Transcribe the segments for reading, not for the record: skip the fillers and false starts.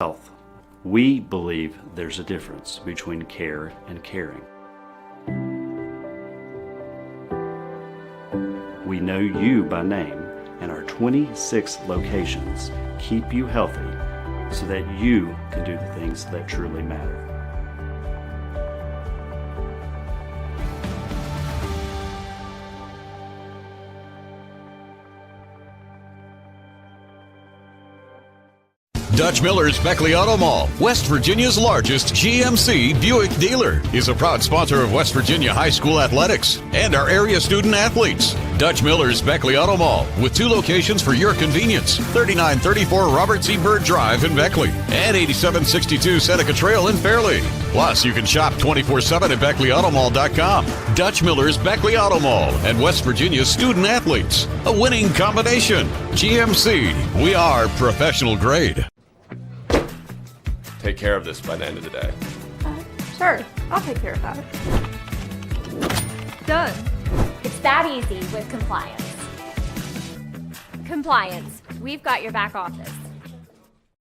health. We believe there's a difference between care and caring. We know you by name, and our 26 locations keep you healthy so that you can do the things that truly matter. Dutch Miller's Beckley Auto Mall, West Virginia's largest GMC Buick dealer, is a proud sponsor of West Virginia High School athletics and our area student athletes. Dutch Miller's Beckley Auto Mall, with 2 locations for your convenience: 3934 Robert C. Byrd Drive in Beckley and 8762 Seneca Trail in Fairleigh. Plus, you can shop 24/7 at BeckleyAutomall.com. Dutch Miller's Beckley Auto Mall and West Virginia's student athletes. A winning combination. GMC, we are professional grade. Take care of this by the end of the day. Sure, I'll take care of that. Done. It's that easy with compliance. Compliance, we've got your back office.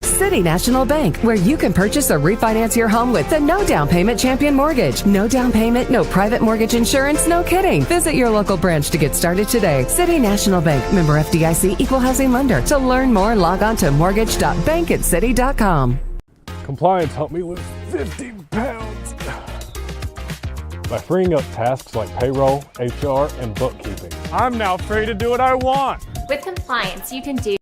City National Bank, where you can purchase or refinance your home with the no down payment champion mortgage. No down payment, no private mortgage insurance, no kidding. Visit your local branch to get started today. City National Bank, member FDIC, equal housing lender. To learn more, log on to mortgage.bankatcity.com. Compliance helped me lose 50 pounds by freeing up tasks like payroll, HR, and bookkeeping. I'm now free to do what I want. With compliance, you can do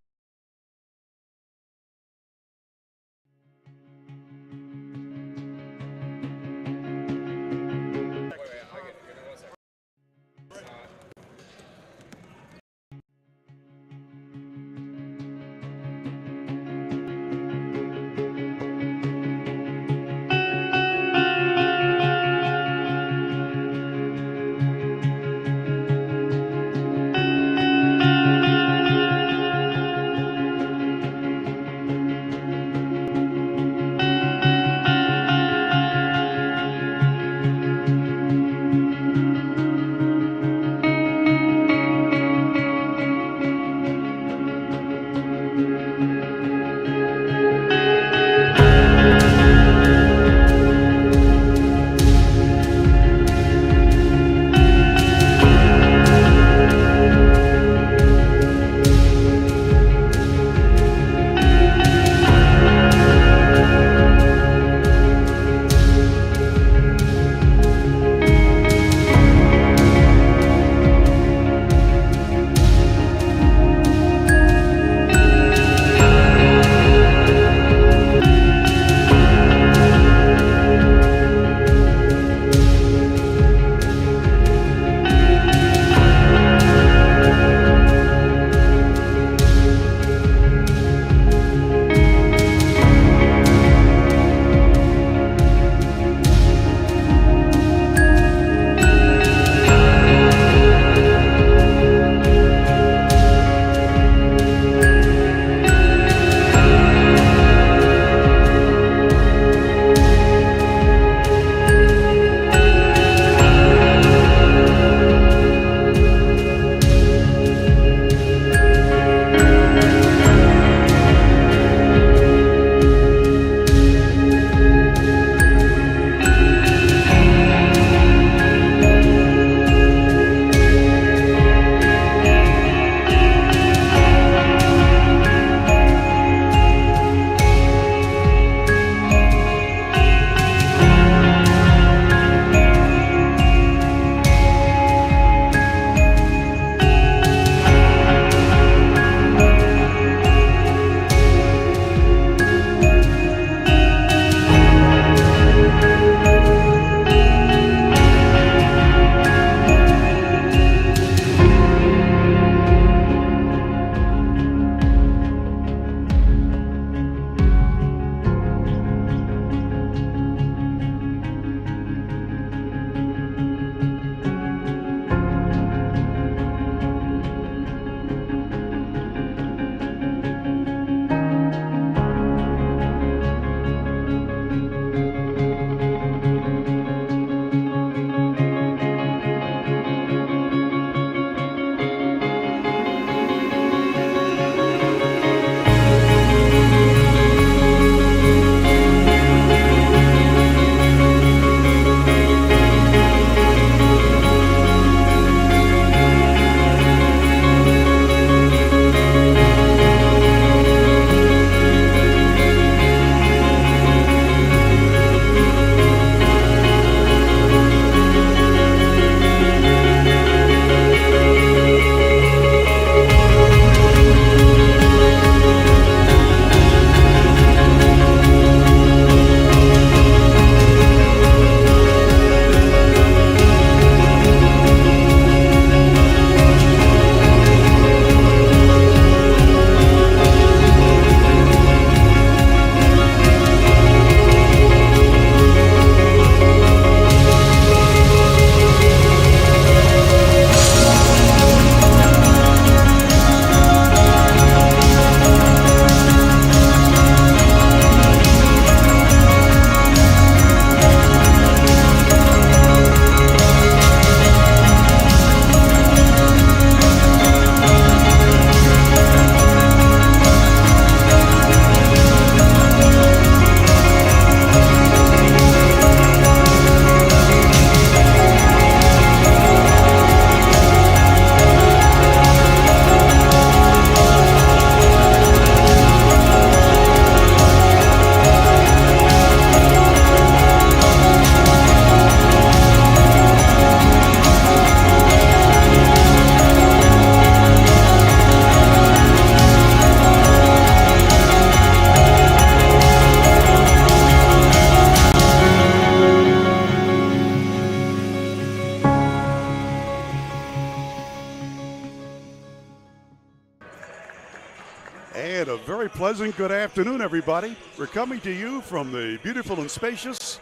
And a very pleasant good afternoon, everybody. We're coming to you from the beautiful and spacious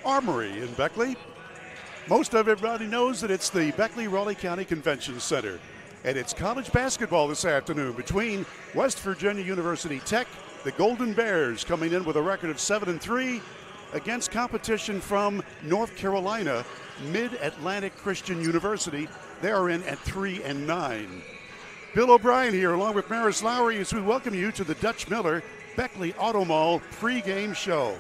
Armory in Beckley. Most of everybody knows that it's the Beckley-Raleigh County Convention Center. And it's college basketball this afternoon between West Virginia University Tech, the Golden Bears, coming in with a record of 7-3 against competition from North Carolina, Mid-Atlantic Christian University. They are in at 3-9. Bill O'Brien here, along with Maris Lowry, as we welcome you to the Dutch Miller Beckley Auto Mall pregame show.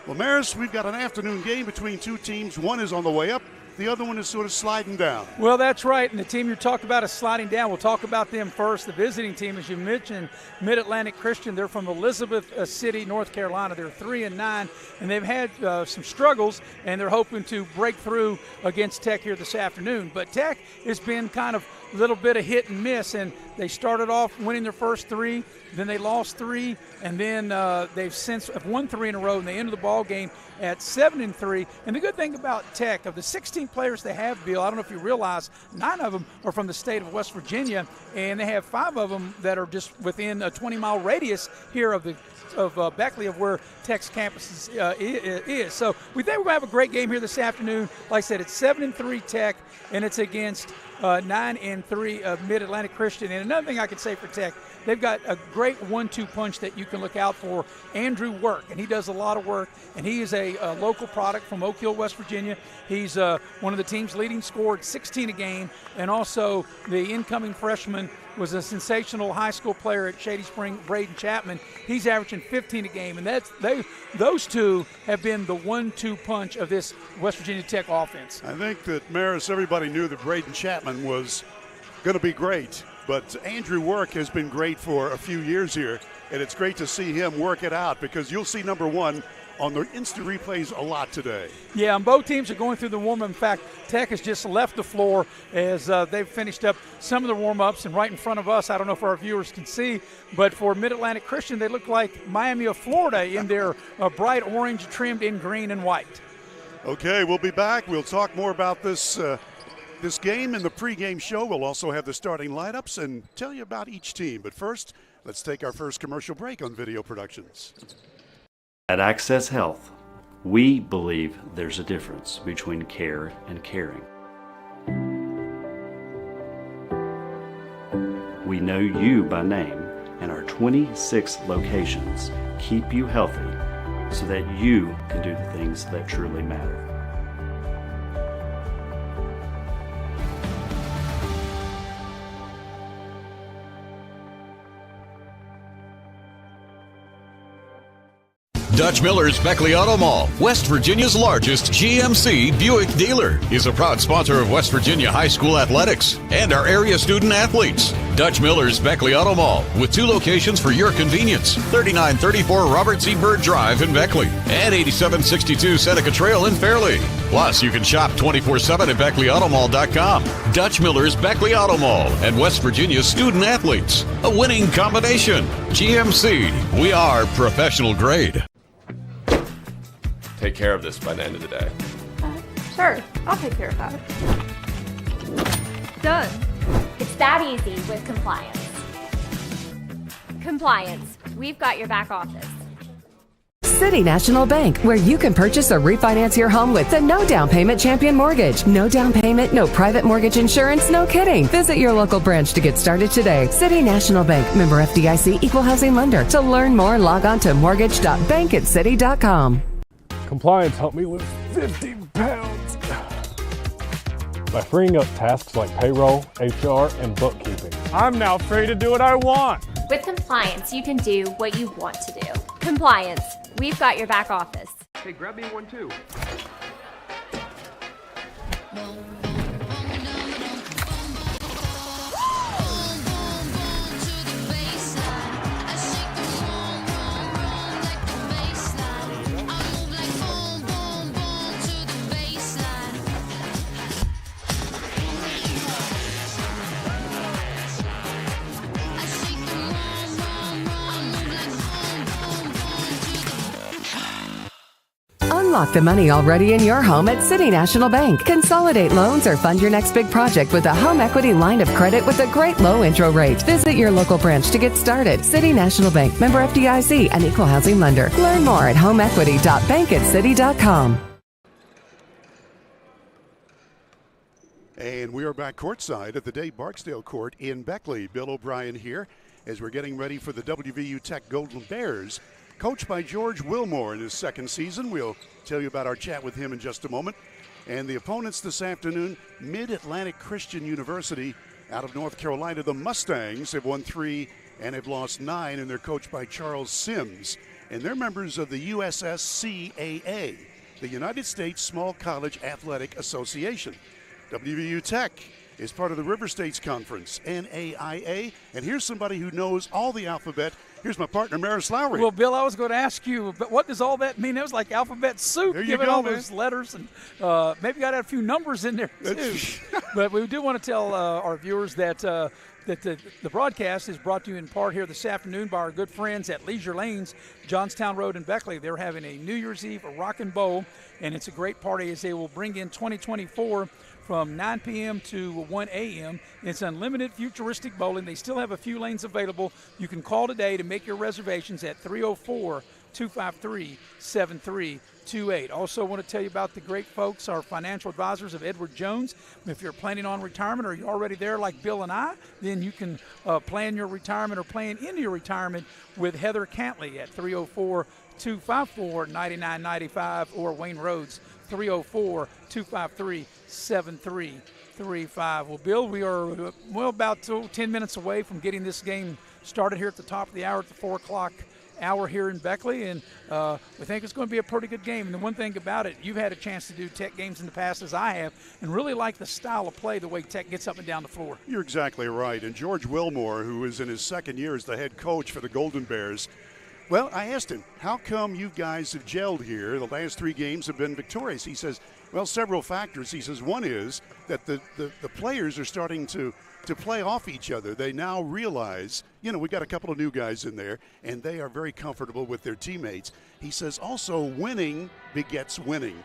Well, Maris, we've got an afternoon game between two teams. One is on the way up. The other one is sort of sliding down. Well, that's right, and the team you talked about is sliding down. We'll talk about them first. The visiting team, as you mentioned, Mid-Atlantic Christian. They're from Elizabeth City, North Carolina. They're 3-9, and they've had some struggles, and they're hoping to break through against Tech here this afternoon. But Tech has been kind of a little bit of hit and miss, and they started off winning their first three, then they lost three, and then they've since won three in a row, and they ended the ball game at 7-3. And the good thing about Tech, of the 16 players they have, Bill, I don't know if you realize, 9 of them are from the state of West Virginia, and they have 5 of them that are just within a 20-mile radius here of Beckley, of where Tech's campus is. So we think we're going to have a great game here this afternoon. Like I said, it's 7-3 Tech, and it's against 9-3 of Mid-Atlantic Christian. And another thing I can say for Tech, they've got a great 1-2 punch that you can look out for, Andrew Work, and he does a lot of work, and he is a local product from Oak Hill, West Virginia. He's one of the team's leading scored 16 a game, and also the incoming freshman was a sensational high school player at Shady Spring, Braden Chapman. He's averaging 15 a game, and those two have been the 1-2 punch of this West Virginia Tech offense. I think that, Maris, everybody knew that Braden Chapman was going to be great, but Andrew Work has been great for a few years here, and it's great to see him work it out, because you'll see number one on the instant replays a lot today. Yeah, and both teams are going through the warm-up. In fact, Tech has just left the floor as they've finished up some of the warm-ups, and right in front of us, I don't know if our viewers can see, but for Mid-Atlantic Christian, they look like Miami of Florida in their bright orange trimmed in green and white. Okay, we'll be back. We'll talk more about this game in the pregame show. We'll also have the starting lineups and tell you about each team. But first, let's take our first commercial break on Video Productions. At Access Health, we believe there's a difference between care and caring. We know you by name, and our 26 locations keep you healthy so that you can do the things that truly matter. Dutch Miller's Beckley Auto Mall, West Virginia's largest GMC Buick dealer, is a proud sponsor of West Virginia high school athletics and our area student athletes. Dutch Miller's Beckley Auto Mall, with 2 locations for your convenience: 3934 Robert C. Byrd Drive in Beckley and 8762 Seneca Trail in Fairleigh. Plus, you can shop 24/7 at BeckleyAutomall.com. Dutch Miller's Beckley Auto Mall and West Virginia's student athletes. A winning combination. GMC, we are professional grade. Take care of this by the end of the day. Sure, I'll take care of that. Done. It's that easy with compliance. Compliance, we've got your back office. City National Bank, where you can purchase or refinance your home with the no down payment champion mortgage. No down payment, no private mortgage insurance, no kidding. Visit your local branch to get started today. City National Bank, member FDIC, equal housing lender. To learn more, log on to mortgage.bankatcity.com. Compliance helped me lose 50 pounds by freeing up tasks like payroll, HR, and bookkeeping. I'm now free to do what I want. With compliance, you can do what you want to do. Compliance, we've got your back office. Hey, grab me one too. Unlock the money already in your home at City National Bank. Consolidate loans or fund your next big project with a home equity line of credit with a great low intro rate. Visit your local branch to get started. City National Bank, member FDIC, an equal housing lender. Learn more at homeequity.bankatcity.com. And we are back courtside at the Dave Barksdale Court in Beckley. Bill O'Brien here as we're getting ready for the WVU Tech Golden Bears, coached by George Wilmore in his second season. We'll tell you about our chat with him in just a moment. And the opponents this afternoon, Mid-Atlantic Christian University out of North Carolina. The Mustangs have won 3 and have lost 9, and they're coached by Charles Sims. And they're members of the USSCAA, the United States Small College Athletic Association. WVU Tech is part of the River States Conference, NAIA. And here's somebody who knows all the alphabet. Here's my partner, Maris Lowry. Well, Bill, I was going to ask you, but what does all that mean? It was like alphabet soup, given all those letters, and maybe got a few numbers in there, too. But we do want to tell our viewers that the broadcast is brought to you in part here this afternoon by our good friends at Leisure Lanes, Johnstown Road in Beckley. They're having a New Year's Eve, a Rockin' Bowl, and it's a great party as they will bring in 2024 from 9 p.m. to 1 a.m. It's unlimited futuristic bowling. They still have a few lanes available. You can call today to make your reservations at 304-253-7328. Also want to tell you about the great folks, our financial advisors of Edward Jones. If you're planning on retirement or you're already there like Bill and I, then you can plan your retirement or plan into your retirement with Heather Cantley at 304-254-9995 or Wayne Rhodes, 304-253-7335. Well, Bill, we are about 10 minutes away from getting this game started here at the top of the hour at the 4 o'clock hour here in Beckley, and we think it's going to be a pretty good game. And the one thing about it, you've had a chance to do Tech games in the past, as I have, and really like the style of play, the way Tech gets up and down the floor. You're exactly right. And George Wilmore, who is in his second year as the head coach for the Golden Bears, well, I asked him, how come you guys have gelled here? The last 3 games have been victorious. He says, well, several factors. He says one is that the players are starting to play off each other. They now realize, we got a couple of new guys in there, and they are very comfortable with their teammates. He says also winning begets winning.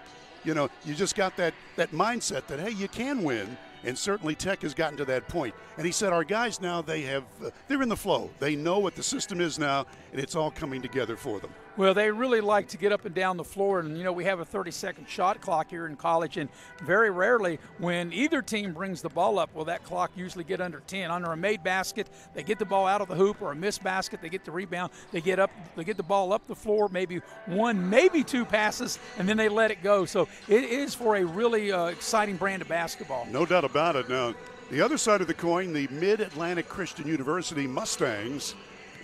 You just got that mindset that, hey, you can win. And certainly Tech has gotten to that point. And he said our guys now, they're in the flow. They know what the system is now, and it's all coming together for them. Well, they really like to get up and down the floor, and we have a 30-second shot clock here in college, and very rarely when either team brings the ball up will that clock usually get under 10. Under a made basket, they get the ball out of the hoop, or a missed basket, they get the rebound, they get the ball up the floor, maybe 1, maybe 2 passes, and then they let it go. So it is for a really exciting brand of basketball. No doubt about it. Now, the other side of the coin, the Mid-Atlantic Christian University Mustangs,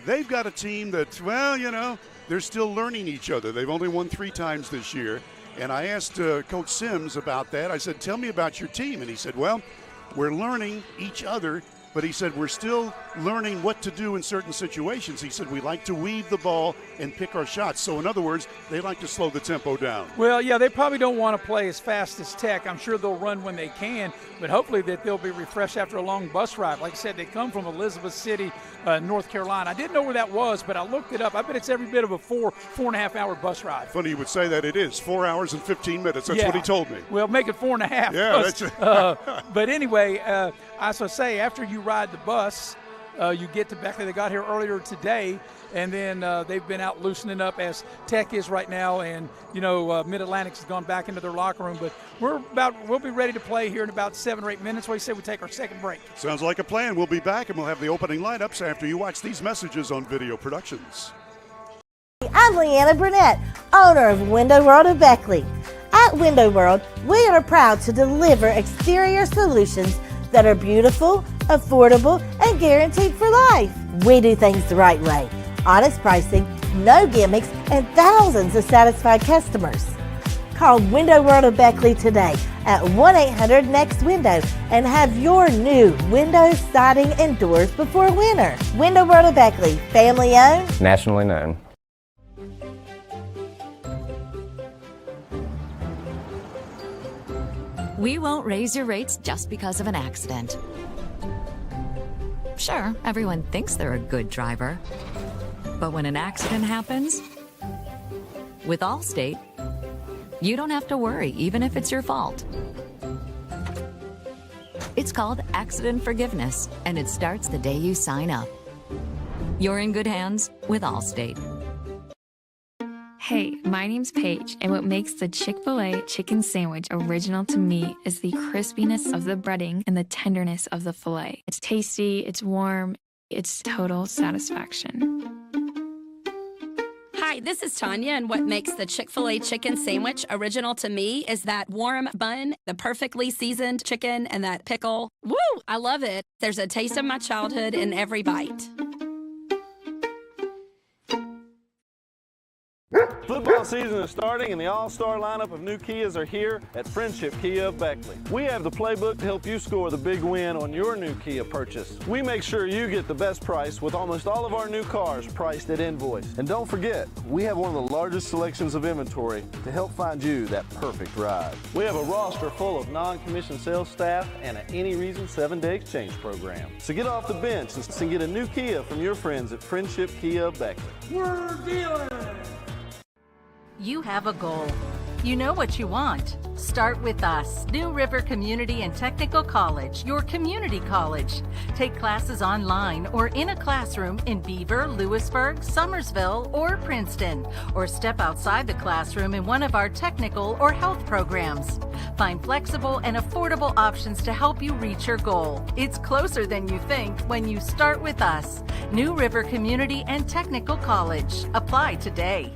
they've got a team that, they're still learning each other. They've only won 3 times this year. And I asked Coach Sims about that. I said, tell me about your team. And he said, well, we're learning each other, but he said we're still learning what to do in certain situations. He said we like to weave the ball and pick our shots. So in other words, they like to slow the tempo down. Well, yeah, they probably don't want to play as fast as Tech. I'm sure they'll run when they can, but hopefully that they'll be refreshed after a long bus ride. Like I said, they come from Elizabeth City, North Carolina. I didn't know where that was, but I looked it up. I bet it's every bit of a 4.5 hour bus ride. Funny you would say that. It is 4 hours and 15 minutes. That's what he told me. Well, make it 4.5. Yeah, that's it. But anyway, as I say, after you ride the bus, you get to Beckley. They got here earlier today, and then they've been out loosening up as Tech is right now, and Mid-Atlantic has gone back into their locker room. But we'll be ready to play here in about 7 or 8 minutes. What do you say we take our second break? Sounds like a plan. We'll be back, and we'll have the opening lineups after you watch these messages on Video Productions. I'm Leanna Burnett, owner of Window World of Beckley. At Window World, we are proud to deliver exterior solutions that are beautiful, affordable, and guaranteed for life. We do things the right way. Honest pricing, no gimmicks, and thousands of satisfied customers. Call Window World of Beckley today at 1-800-NEXT-WINDOW and have your new windows, siding, and doors before winter. Window World of Beckley, family owned, nationally known. We won't raise your rates just because of an accident. Sure, everyone thinks they're a good driver. But when an accident happens, with Allstate, You don't have to worry, even if it's your fault. It's called accident forgiveness, and it starts the day you sign up. You're in good hands with Allstate. Hey, my name's Paige, and what makes the Chick-fil-A chicken sandwich original to me is the crispiness of the breading and the tenderness of the filet. It's tasty, it's warm, it's total satisfaction. Hi, this is Tanya, and what makes the Chick-fil-A chicken sandwich original to me is that warm bun, the perfectly seasoned chicken, and that pickle. Woo! I love it. There's a taste of my childhood in every bite. Football season is starting and the all-star lineup of new Kias are here at Friendship Kia of Beckley. We have the playbook to help you score the big win on your new Kia purchase. We make sure you get the best price with almost all of our new cars priced at invoice. And don't forget, we have one of the largest selections of inventory to help find you that perfect ride. We have a roster full of non-commissioned sales staff and an any reason 7-day exchange program. So get off the bench and get a new Kia from your friends at Friendship Kia of Beckley. We're dealing! You have a goal. You know what you want. Start with us, New River Community and Technical College, your community college. Take classes online or in a classroom in Beaver, Lewisburg, Summersville, or Princeton, or step outside the classroom in one of our technical or health programs. Find flexible and affordable options to help you reach your goal. It's closer than you think when you start with us, New River Community and Technical College. Apply today.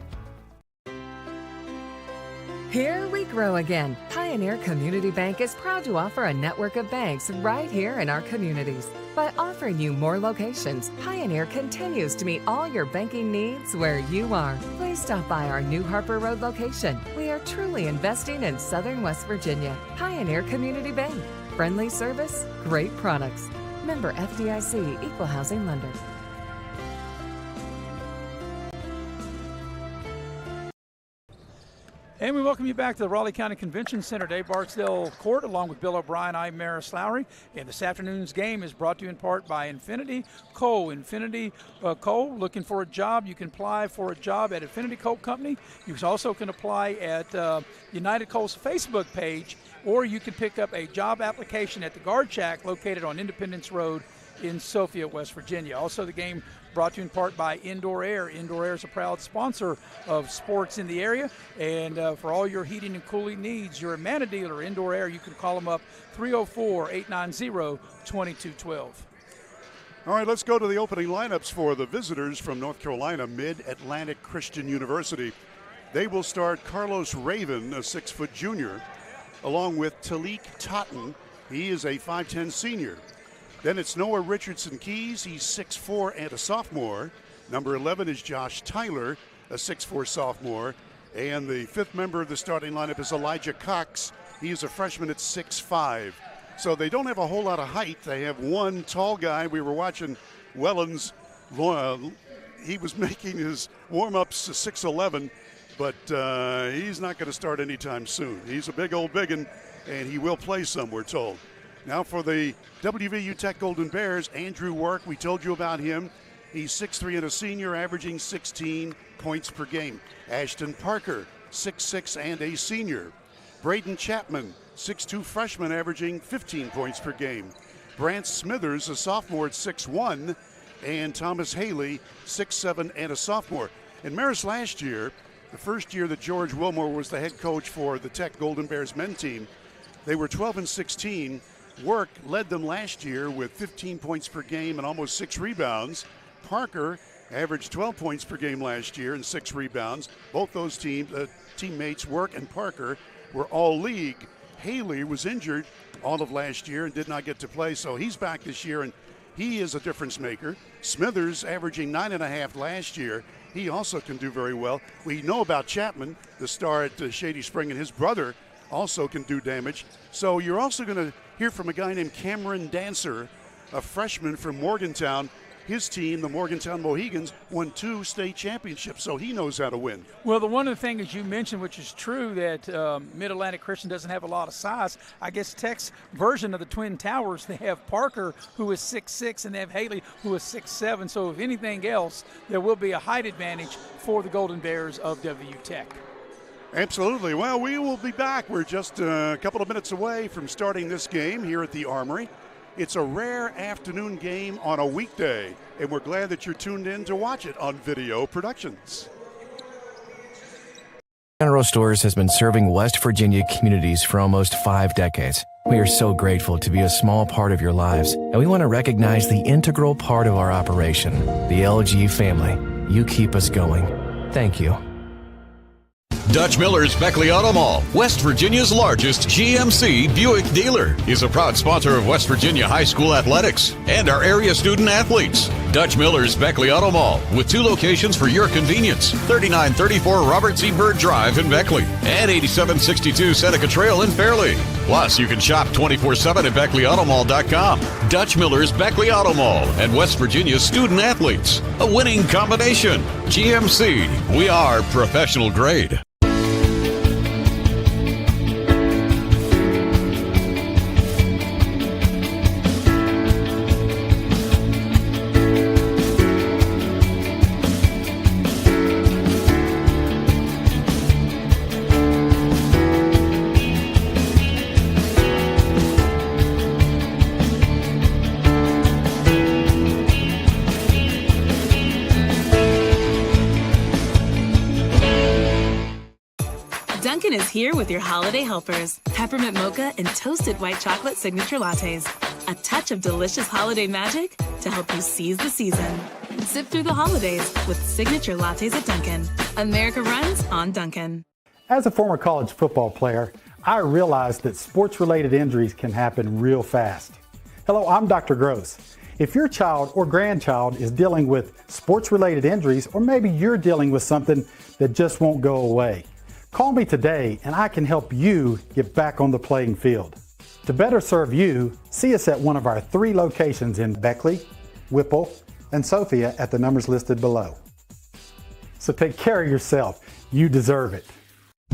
Here we grow again. Pioneer Community Bank is proud to offer a network of banks right here in our communities. By offering you more locations, Pioneer continues to meet all your banking needs where you are. Please stop by our new Harper Road location. We are truly investing in Southern West Virginia. Pioneer Community Bank. Friendly service, great products. Member FDIC, Equal Housing Lender. And we welcome you back to the Raleigh County Convention Center, Dave Barksdale Court, along with Bill O'Brien. I'm Maris Lowry. And this afternoon's game is brought to you in part by Infinity Coal. Infinity Coal, looking for a job? You can apply for a job at Infinity Coal Company. You also can apply at United Coal's Facebook page, or you can pick up a job application at the Guard Shack located on Independence Road in Sophia, West Virginia. Also, the game brought to you in part by Indoor Air. Indoor Air is a proud sponsor of sports in the area. And for all your heating and cooling needs, you're a Amana dealer, Indoor Air. You can call them up 304-890-2212. All right, let's go to the opening lineups for the visitors from North Carolina, Mid-Atlantic Christian University. They will start Carlos Raven, a 6-foot junior, along with Talik Totten. He is a 5'10 senior. Then it's Noah Richardson Keys. He's 6'4 and a sophomore. Number 11 is Josh Tyler, a 6'4 sophomore. And the fifth member of the starting lineup is Elijah Cox. He is a freshman at 6'5". So they don't have a whole lot of height. They have one tall guy. We were watching Wellens. He was making his warm-ups to 6'11", but he's not going to start anytime soon. He's a big old biggin, and he will play some, we're told. Now for the WVU Tech Golden Bears, Andrew Work, we told you about him. He's 6'3 and a senior, averaging 16 points per game. Ashton Parker, 6'6 and a senior. Braden Chapman, 6'2 freshman, averaging 15 points per game. Brant Smithers, a sophomore at 6'1, and Thomas Haley, 6'7 and a sophomore. And Maris last year, the first year that George Wilmore was the head coach for the Tech Golden Bears men team, they were 12-16. Work led them last year with 15 points per game and almost 6 rebounds. Parker averaged 12 points per game last year and 6 rebounds. Both those teammates, Work and Parker, were all league. Haley was injured all of last year and did not get to play, so he's back this year, and he is a difference maker. Smithers averaging 9.5 last year. He also can do very well. We know about Chapman, the star at Shady Spring, and his brother also can do damage. So you're also going to hear from a guy named Cameron Dancer, a freshman from Morgantown. His team, the Morgantown Mohegans, won 2 state championships, so he knows how to win. Well, the one of the things you mentioned, which is true, that Mid-Atlantic Christian doesn't have a lot of size. I guess Tech's version of the Twin Towers, they have Parker, who is 6'6", and they have Haley, who is 6'7". So if anything else, there will be a height advantage for the Golden Bears of WU Tech. Absolutely. Well, we will be back. We're just a couple of minutes away from starting this game here at the Armory. It's a rare afternoon game on a weekday, and we're glad that you're tuned in to watch it on Video Productions. General Stores has been serving West Virginia communities for almost 5 decades. We are so grateful to be a small part of your lives, and we want to recognize the integral part of our operation, the LG family. You keep us going. Thank you. Dutch Miller's Beckley Auto Mall, West Virginia's largest GMC Buick dealer, is a proud sponsor of West Virginia high school athletics and our area student athletes. Dutch Miller's Beckley Auto Mall, with 2 locations for your convenience: 3934 Robert C. Byrd Drive in Beckley and 8762 Seneca Trail in Fairleigh. Plus, you can shop 24/7 at BeckleyAutomall.com. Dutch Miller's Beckley Auto Mall and West Virginia's student athletes. A winning combination. GMC, we are professional grade. Dunkin' is here with your holiday helpers. Peppermint mocha and toasted white chocolate signature lattes. A touch of delicious holiday magic to help you seize the season. Sip through the holidays with signature lattes at Dunkin'. America runs on Dunkin'. As a former college football player, I realized that sports-related injuries can happen real fast. Hello, I'm Dr. Gross. If your child or grandchild is dealing with sports-related injuries, or maybe you're dealing with something that just won't go away, call me today and I can help you get back on the playing field. To better serve you, see us at one of our 3 locations in Beckley, Whipple, and Sophia at the numbers listed below. So take care of yourself. You deserve it.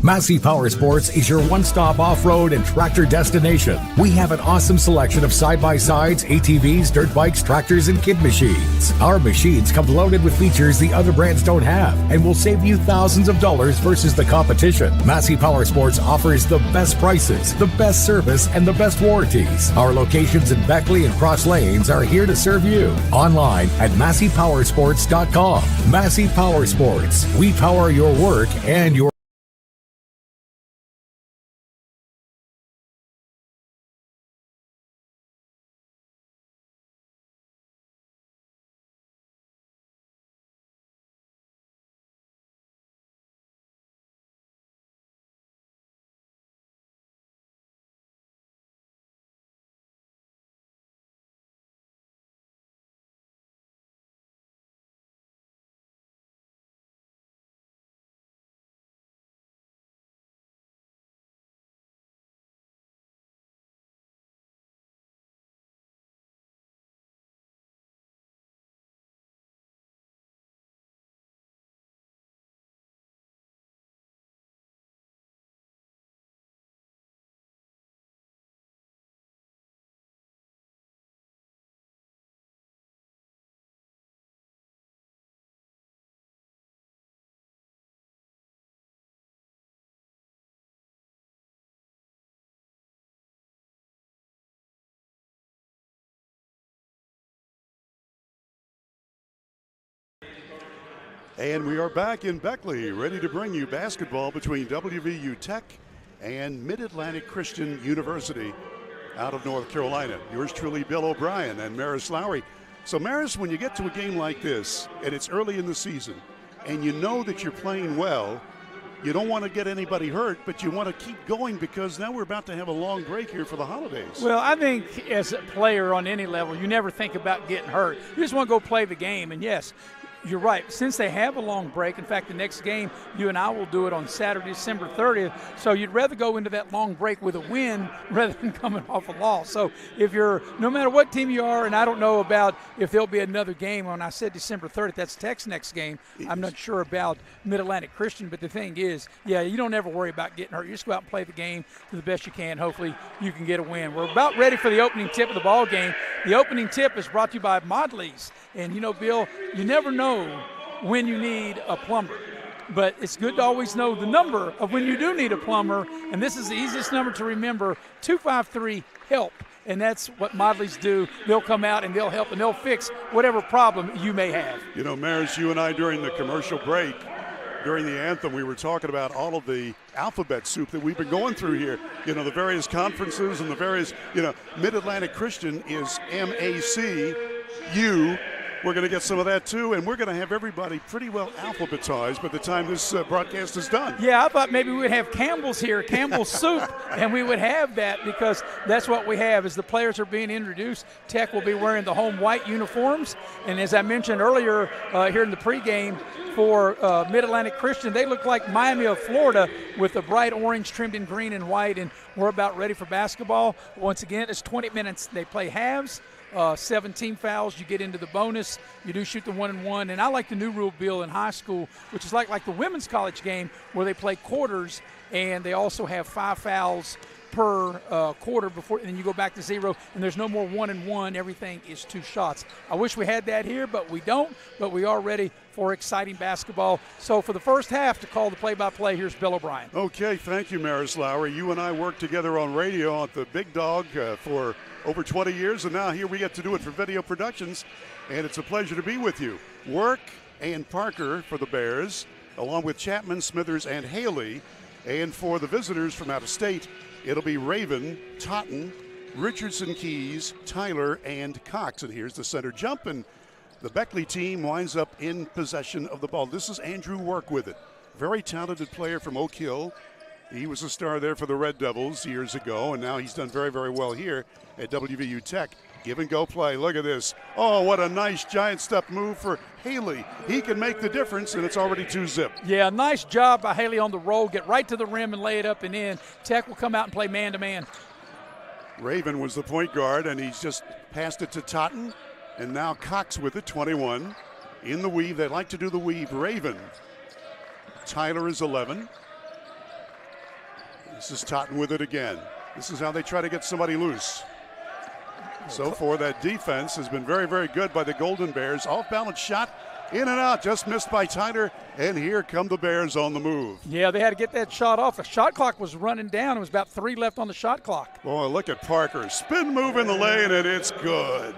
Massey Power Sports is your one-stop off-road and tractor destination. We have an awesome selection of side-by-sides, ATVs, dirt bikes, tractors, and kid machines. Our machines come loaded with features the other brands don't have and will save you thousands of dollars versus the competition. Massey Power Sports offers the best prices, the best service, and the best warranties. Our locations in Beckley and Cross Lanes are here to serve you. Online at MasseyPowersports.com. Massey Power Sports. We power your work and your And we are back in Beckley, ready to bring you basketball between WVU Tech and Mid-Atlantic Christian University out of North Carolina. Yours truly, Bill O'Brien and Maris Lowry. So, Maris, when you get to a game like this, and it's early in the season, and you know that you're playing well, you don't want to get anybody hurt, but you want to keep going because now we're about to have a long break here for the holidays. Well, I think as a player on any level, you never think about getting hurt. You just want to go play the game, and yes, you're right. Since they have a long break, in fact, the next game, you and I will do it on Saturday, December 30th. So you'd rather go into that long break with a win rather than coming off a loss. So if you're, no matter what team you are, and I don't know about if there'll be another game. When I said December 30th, that's Tech's next game. I'm not sure about Mid-Atlantic Christian, but the thing is, yeah, you don't ever worry about getting hurt. You just go out and play the game to the best you can. Hopefully you can get a win. We're about ready for the opening tip of the ball game. The opening tip is brought to you by Modley's. And, you know, Bill, you never know when you need a plumber. but it's good to always know the number of when you do need a plumber, and this is the easiest number to remember, 253-HELP. And that's what Modleys do. They'll come out and they'll help and they'll fix whatever problem you may have. You know, Maris, you and I during the commercial break, during the anthem, we were talking about all of the alphabet soup that we've been going through here. You know, the various conferences and the various, Mid-Atlantic Christian is MACU. We're going to get some of that too, and we're going to have everybody pretty well alphabetized by the time this broadcast is done. Yeah, I thought maybe we would have Campbell's here, Campbell's soup, and we would have that because that's what we have. As the players are being introduced, Tech will be wearing the home white uniforms, and as I mentioned earlier here in the pregame for Mid-Atlantic Christian, they look like Miami of Florida with the bright orange trimmed in green and white, and we're about ready for basketball. Once again, it's 20 minutes. They play halves. 17 fouls, you get into the bonus. You do shoot the 1-and-1. And I like the new rule, Bill, in high school, which is like the women's college game where they play quarters, and they also have 5 fouls per quarter before, and then you go back to 0, and there's no more 1-and-1. Everything is 2 shots. I wish we had that here, but we don't. But we are ready for exciting basketball. So for the first half, to call the play-by-play, here's Bill O'Brien. Okay, thank you, Maris Lowry. You and I worked together on radio at the Big Dog for over 20 years, and now here we get to do it for Video Productions, and it's a pleasure to be with you. Work and Parker for the Bears, along with Chapman, Smithers, and Haley. And for the visitors from out of state, it'll be Raven, Totten, Richardson, Keys, Tyler, and Cox. And here's the center jump, and the Beckley team winds up in possession of the ball. This is Andrew Work with it. Very talented player from Oak Hill. He was a star there for the Red Devils years ago, and now he's done very, very well here at WVU Tech. Give and go play. Look at this. Oh, what a nice giant step move for Haley. He can make the difference, and it's already 2-zip. Yeah, nice job by Haley on the roll. Get right to the rim and lay it up and in. Tech will come out and play man-to-man. Raven was the point guard, and he's just passed it to Totten, and now Cox with it, 21. In the weave, they like to do the weave. Raven. Tyler is 11. This is Totten with it again. This is how they try to get somebody loose. So far, that defense has been very, very good by the Golden Bears. Off-balance shot, in and out, just missed by Tyler, and here come the Bears on the move. Yeah, they had to get that shot off. The shot clock was running down. It was about 3 left on the shot clock. Boy, look at Parker. Spin move in the lane, and it's good.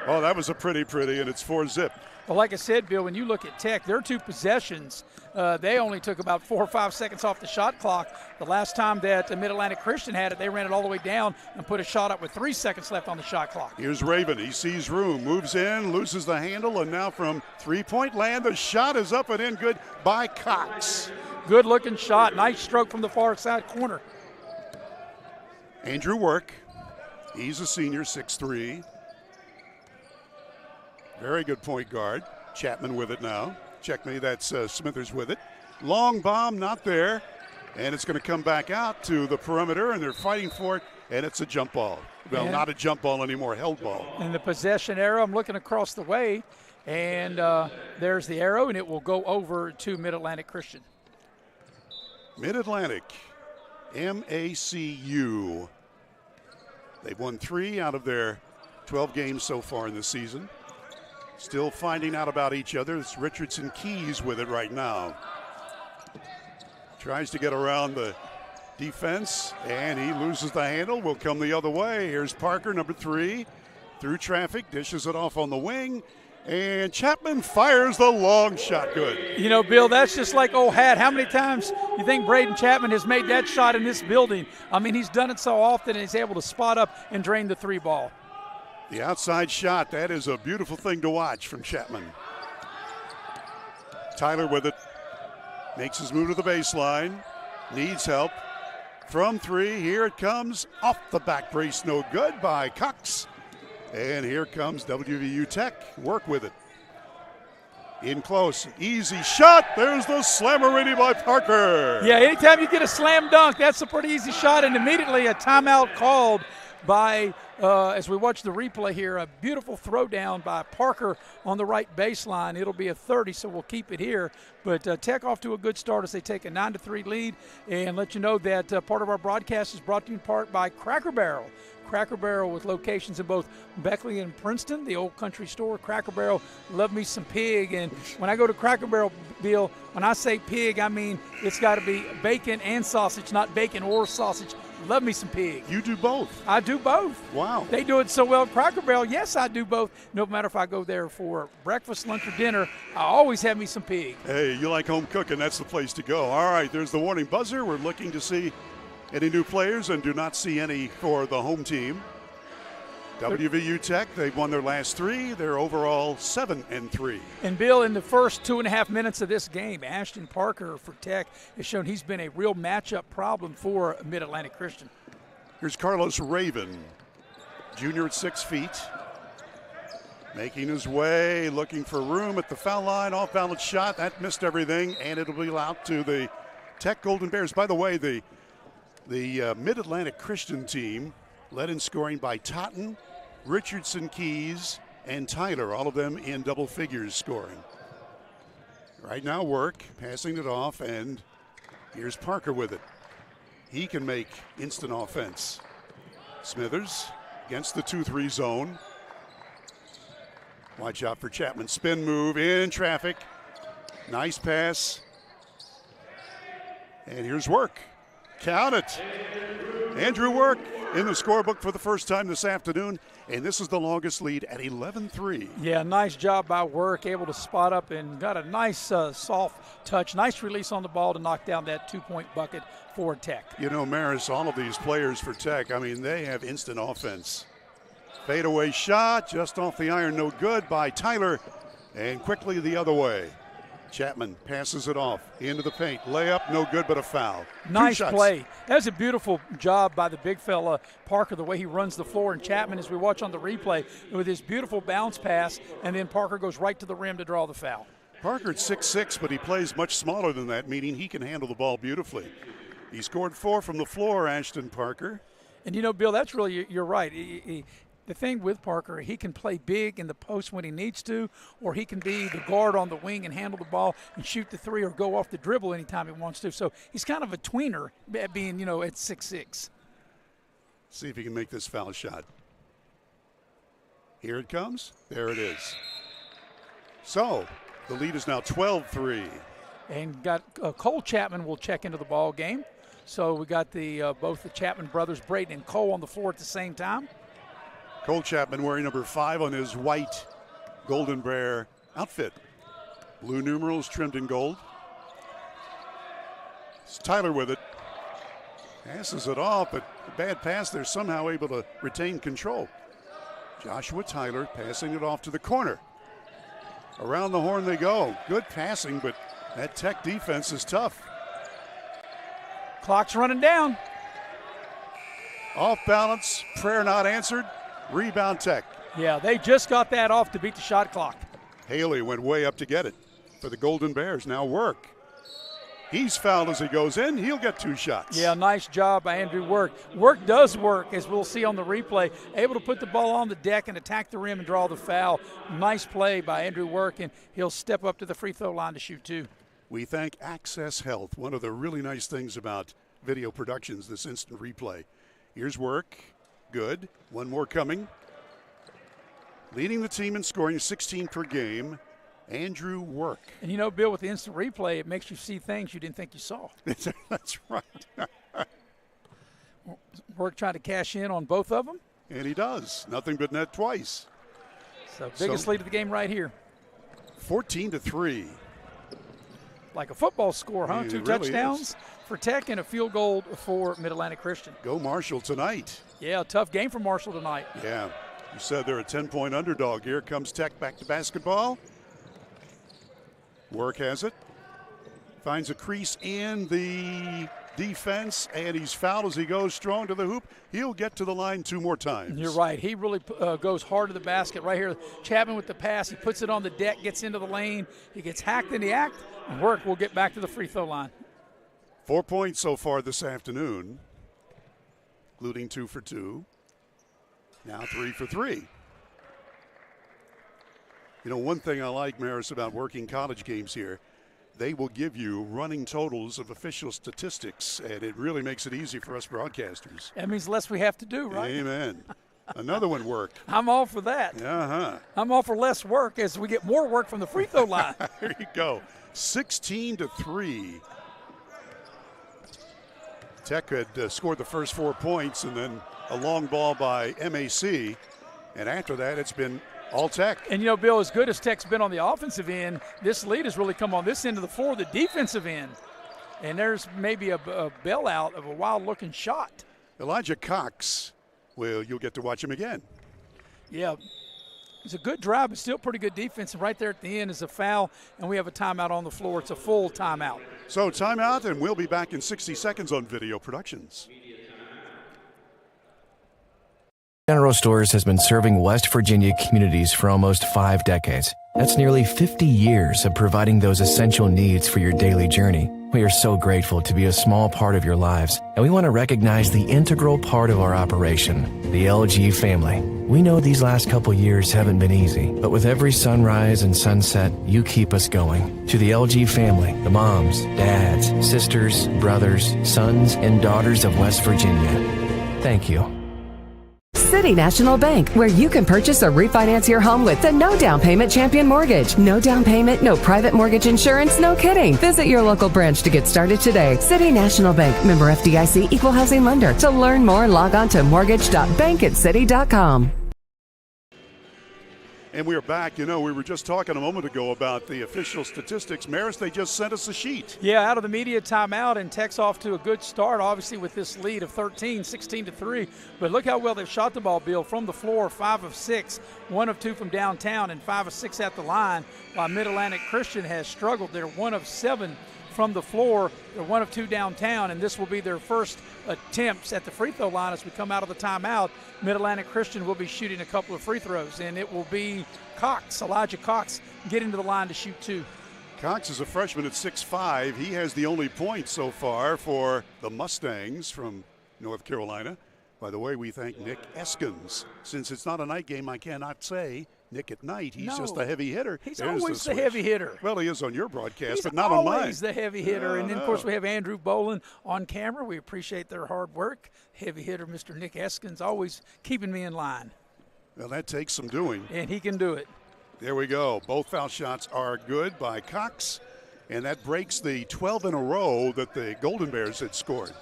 Oh, that was a pretty, and it's 4-zip. Well, like I said, Bill, when you look at Tech, their 2 possessions, they only took about 4 or 5 seconds off the shot clock. The last time that Mid-Atlantic Christian had it, they ran it all the way down and put a shot up with 3 seconds left on the shot clock. Here's Raven. He sees room, moves in, loses the handle, and now from three-point land, the shot is up and in, good by Cox. Good-looking shot. Nice stroke from the far side corner. Andrew Work. He's a senior, 6'3". Very good point guard. Chapman with it now. Check me, that's Smithers with it. Long bomb, not there. And it's going to come back out to the perimeter, and they're fighting for it, and it's a jump ball. Well, not a jump ball anymore, held ball. And the possession arrow, I'm looking across the way, and there's the arrow, and it will go over to Mid-Atlantic Christian. Mid-Atlantic, MACU. They've won 3 out of their 12 games so far in the season. Still finding out about each other. It's Richardson Keys with it right now. Tries to get around the defense, and he loses the handle. Will come the other way. Here's Parker, number 3, through traffic, dishes it off on the wing, and Chapman fires the long shot. Good. You know, Bill, that's just like old Hat. How many times you think Braden Chapman has made that shot in this building? I mean, he's done it so often, and he's able to spot up and drain the 3 ball. The outside shot, that is a beautiful thing to watch from Chapman. Tyler with it. Makes his move to the baseline. Needs help. From 3, here it comes. Off the back brace, no good by Cox. And here comes WVU Tech. Work with it. In close, easy shot. There's the slammerini by Parker. Yeah, anytime you get a slam dunk, that's a pretty easy shot. And immediately a timeout called by, as we watch the replay here, a beautiful throw down by Parker on the right baseline. It'll be a 30, so we'll keep it here. But Tech off to a good start as they take a 9-3 lead. And let you know that part of our broadcast is brought to you in part by Cracker Barrel. Cracker Barrel with locations in both Beckley and Princeton, the old country store. Cracker Barrel, love me some pig. And when I go to Cracker Barrel, Bill, when I say pig, I mean it's got to be bacon and sausage, not bacon or sausage. Love me some pig. You do both? I do both. Wow. They do it so well at Cracker Barrel. Yes, I do both. No matter if I go there for breakfast, lunch, or dinner, I always have me some pig. Hey, you like home cooking, that's the place to go. All right, there's the warning buzzer. We're looking to see any new players and do not see any for the home team. WVU Tech, they've won their last 3. They're overall 7-3. And Bill, in the first 2.5 minutes of this game, Ashton Parker for Tech has shown he's been a real matchup problem for Mid-Atlantic Christian. Here's Carlos Raven, junior at 6 feet, making his way, looking for room at the foul line. Off-balance shot, that missed everything, and it'll be out to the Tech Golden Bears. By the way, the Mid-Atlantic Christian team led in scoring by Totten, Richardson, Keys, and Tyler, all of them in double figures scoring. Right now, Work passing it off, and here's Parker with it. He can make instant offense. Smithers against the 2-3 zone. Watch out for Chapman. Spin move in traffic. Nice pass. And here's Work. Count it. Andrew Work in the scorebook for the first time this afternoon, and this is the longest lead at 11-3. Yeah, nice job by Work, able to spot up and got a nice soft touch, nice release on the ball to knock down that 2-point bucket for Tech. You know, Maris, all of these players for Tech, I mean, they have instant offense. Fadeaway shot, just off the iron, no good by Tyler, and quickly the other way. Chapman passes it off into the paint. Layup, no good, but a foul. Nice play. That was a beautiful job by the big fella, Parker, the way he runs the floor. And Chapman, as we watch on the replay, with his beautiful bounce pass, and then Parker goes right to the rim to draw the foul. Parker at 6'6", but he plays much smaller than that, meaning he can handle the ball beautifully. He scored 4 from the floor, Ashton Parker. And, you know, Bill, that's really, you're right. The thing with Parker, he can play big in the post when he needs to, or he can be the guard on the wing and handle the ball and shoot the 3 or go off the dribble anytime he wants to. So he's kind of a tweener at being, you know, at 6'6". See if he can make this foul shot. Here it comes. There it is. So the lead is now 12-3. And got Cole Chapman will check into the ball game. So we got the both the Chapman brothers, Braden and Cole, on the floor at the same time. Cole Chapman wearing number 5 on his white Golden Bear outfit. Blue numerals trimmed in gold. It's Tyler with it. Passes it off, but a bad pass. They're somehow able to retain control. Joshua Tyler passing it off to the corner. Around the horn they go. Good passing, but that Tech defense is tough. Clock's running down. Off balance, prayer not answered. Rebound Tech. Yeah, they just got that off to beat the shot clock. Haley went way up to get it for the Golden Bears. Now Work. He's fouled as he goes in. He'll get 2 shots. Yeah, nice job by Andrew Work. Work does work, as we'll see on the replay. Able to put the ball on the deck and attack the rim and draw the foul. Nice play by Andrew Work, and he'll step up to the free throw line to shoot 2. We thank Access Health, one of the really nice things about video productions, this instant replay. Here's Work. Good. One more coming. Leading the team in scoring, 16 per game, Andrew Work. And you know, Bill, with the instant replay, it makes you see things you didn't think you saw. That's right. Work trying to cash in on both of them. And he does. Nothing but net twice. So biggest lead of the game right here. 14-3. Like a football score, huh? It 2 really touchdowns is. for Tech and a field goal for Mid-Atlantic Christian. Go Marshall tonight. Yeah, tough game for Marshall tonight. Yeah. You said they're a 10-point underdog. Here comes Tech back to basketball. Work has it. Finds a crease in the defense, and he's fouled as he goes strong to the hoop. He'll get to the line 2 more times. You're right. He really goes hard to the basket right here. Chapman with the pass. He puts it on the deck, gets into the lane. He gets hacked in the act, and Work will get back to the free throw line. 4 points so far this afternoon, including 2 for 2. Now 3 for 3. You know, one thing I like, Maris, about working college games here, they will give you running totals of official statistics, and it really makes it easy for us broadcasters. That means less we have to do, right? Amen. Another one worked. I'm all for that. Uh-huh. I'm all for less work as we get more work from the free throw line. There you go. 16-3. Tech had scored the first 4 points and then a long ball by MAC. And after that, it's been all Tech. And, you know, Bill, as good as Tech's been on the offensive end, this lead has really come on this end of the floor, the defensive end. And there's maybe a bailout of a wild-looking shot. Elijah Cox, well, you'll get to watch him again. Yeah, it's a good drive, but still pretty good defense. And right there at the end is a foul, and we have a timeout on the floor. It's a full timeout. So timeout, and we'll be back in 60 seconds on Video Productions. General Stores has been serving West Virginia communities for almost 5 decades. That's nearly 50 years of providing those essential needs for your daily journey. We are so grateful to be a small part of your lives, and we want to recognize the integral part of our operation, the LG family. We know these last couple years haven't been easy, but with every sunrise and sunset, you keep us going. To the LG family, the moms, dads, sisters, brothers, sons, and daughters of West Virginia, thank you. City National Bank, where you can purchase or refinance your home with the no down payment champion mortgage. No down payment, no private mortgage insurance, no kidding. Visit your local branch to get started today. City National Bank, member FDIC, equal housing lender. To learn more, log on to mortgage.bankatcity.com. And we are back. You know, we were just talking a moment ago about the official statistics. Maris, they just sent us a sheet. Yeah, out of the media timeout, and Tech's off to a good start, obviously, with this lead of 13, 16-3. But look how well they've shot the ball, Bill. From the floor, 5 of 6, 1 of 2 from downtown, and 5 of 6 at the line, while Mid-Atlantic Christian has struggled. They're 1 of 7 from the floor. They're 1 of 2 downtown, and this will be their first attempts at the free throw line as we come out of the timeout. Mid-Atlantic Christian will be shooting a couple of free throws, and it will be Cox, Elijah Cox, getting to the line to shoot 2. Cox is a freshman at 6'5". He has the only point so far for the Mustangs from North Carolina. By the way, we thank Nick Eskins. Since it's not a night game, I cannot say Nick at night. He's just a heavy hitter. He's There's always the heavy hitter. Well, he is on your broadcast, He's but not on mine. always the heavy hitter. And then, of course, we have Andrew Bolin on camera. We appreciate their hard work. Heavy hitter, Mr. Nick Eskins, always keeping me in line. Well, that takes some doing. And he can do it. There we go. Both foul shots are good by Cox, and that breaks the 12 in a row that the Golden Bears had scored.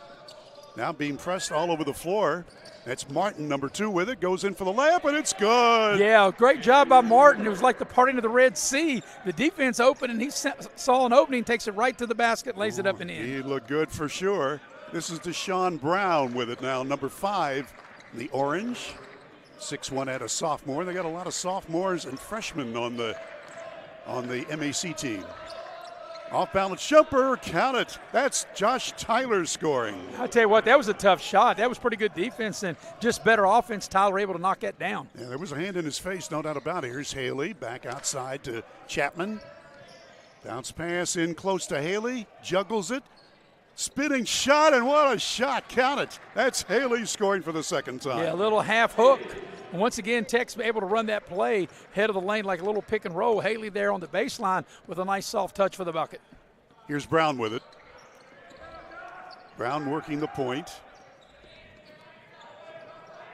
Now being pressed all over the floor. That's Martin, number 2 with it. Goes in for the layup, and it's good. Yeah, great job by Martin. It was like the parting of the Red Sea. The defense opened, and he saw an opening, takes it right to the basket, lays it up and in. He looked good for sure. This is Deshaun Brown with it now, number 5, the orange. 6'1" at a sophomore. They got a lot of sophomores and freshmen on the MAC team. Off-balance jumper, count it. That's Josh Tyler scoring. I'll tell you what, that was a tough shot. That was pretty good defense and just better offense. Tyler able to knock that down. Yeah, there was a hand in his face, no doubt about it. Here's Haley back outside to Chapman. Bounce pass in close to Haley, juggles it. Spinning shot, and what a shot. Count it. That's Haley scoring for the second time. Yeah, a little half hook. And once again, Tech's able to run that play head of the lane like a little pick and roll. Haley there on the baseline with a nice soft touch for the bucket. Here's Brown with it. Brown working the point.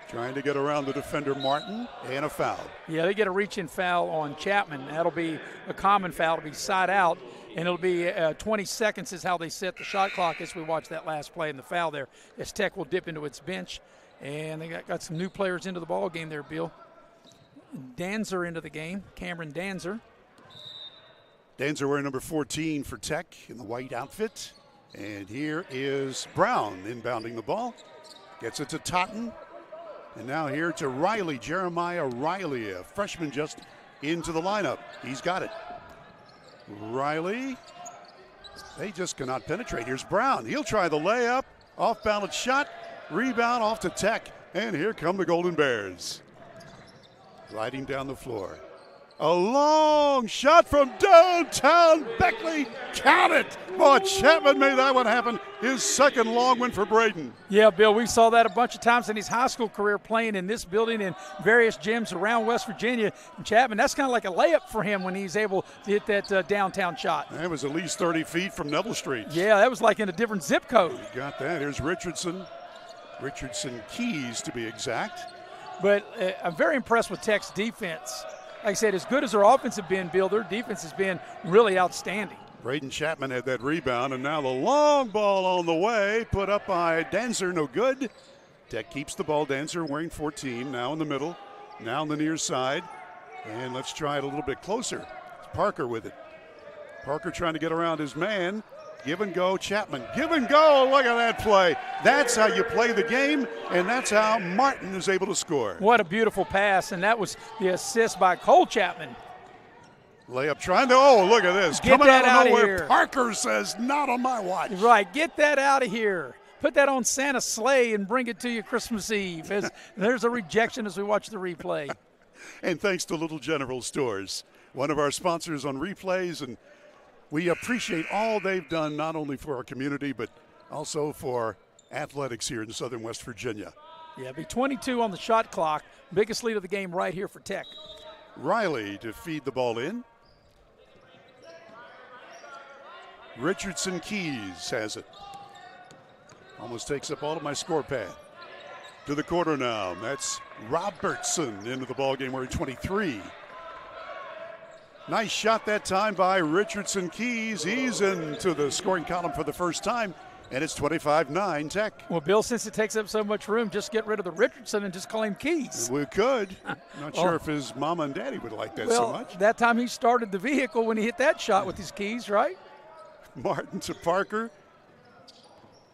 Trying to get around the defender Martin, and a foul. Yeah, they get a reach-in foul on Chapman. That'll be a common foul. It'll be side out, and it'll be 20 seconds is how they set the shot clock as we watch that last play and the foul there. As Tech will dip into its bench, and they got some new players into the ball game there, Bill. Danzer into the game, Cameron Danzer. Danzer wearing number 14 for Tech in the white outfit. And here is Brown inbounding the ball. Gets it to Totten. And now here to Riley, Jeremiah Riley, a freshman just into the lineup. He's got it. Riley, they just cannot penetrate. Here's Brown. He'll try the layup. Off-balance shot. Rebound off to Tech. And here come the Golden Bears. Gliding down the floor. A long shot from downtown Beckley. Count it. Boy, Chapman made that one happen. His second long one for Braden. Yeah, Bill, we saw that a bunch of times in his high school career playing in this building and various gyms around West Virginia. And Chapman, that's kind of like a layup for him when he's able to hit that downtown shot. That was at least 30 feet from Neville Street. Yeah, that was like in a different zip code. He got that. Here's Richardson. Richardson Keys, to be exact. But I'm very impressed with Tech's defense. Like I said, as good as their offense has been, Bill, their defense has been really outstanding. Braden Chapman had that rebound, and now the long ball on the way, put up by Dancer, no good. Tech keeps the ball. Dancer wearing 14, now in the middle, now on the near side. And let's try it a little bit closer. It's Parker with it. Parker trying to get around his man. Give and go, Chapman. Give and go. Look at that play. That's how you play the game, and that's how Martin is able to score. What a beautiful pass, and that was the assist by Cole Chapman. Layup trying to, oh, look at this. Get Coming that out of nowhere. here. Parker says, not on my watch. Right, get that out of here. Put that on Santa's sleigh and bring it to you Christmas Eve. There's a rejection as we watch the replay. And thanks to Little General Stores, one of our sponsors on replays, and we appreciate all they've done, not only for our community, but also for athletics here in Southern West Virginia. Yeah, be 22 on the shot clock. Biggest lead of the game right here for Tech. Riley to feed the ball in. Richardson Keys has it. Almost takes up all of my score pad. To the corner now. That's Robertson into the ball game wearing 23. Nice shot that time by Richardson Keys. He's into the scoring column for the first time, and it's 25-9 Tech. Well, Bill, since it takes up so much room, just get rid of the Richardson and just call him Keys. We could. Not sure if his mama and daddy would like that so much. That time he started the vehicle when he hit that shot with his keys, right? Martin to Parker.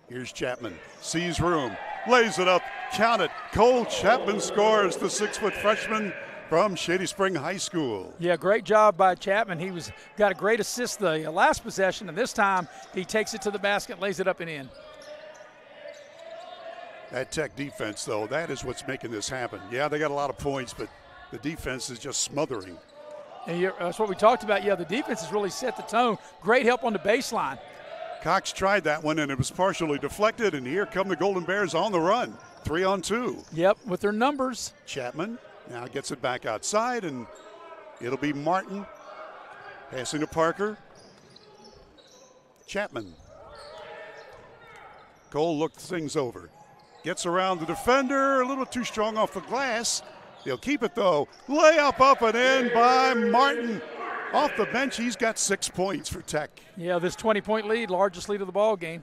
Here's Chapman. Sees room. Lays it up. Count it. Cole Chapman scores, the 6-foot freshman from Shady Spring High School. Yeah, great job by Chapman. He got a great assist the last possession, and this time he takes it to the basket, lays it up and in. That Tech defense, though, that is what's making this happen. Yeah, they got a lot of points, but the defense is just smothering. And that's what we talked about. Yeah, the defense has really set the tone. Great help on the baseline. Cox tried that one, and it was partially deflected, and here come the Golden Bears on the run. 3-on-2. Yep, with their numbers. Chapman now gets it back outside, and it'll be Martin passing to Parker. Chapman. Cole looks things over. Gets around the defender, a little too strong off the glass. They'll keep it, though. Layup up and in by Martin. Off the bench, he's got 6 points for Tech. Yeah, this 20-point lead, largest lead of the ball game.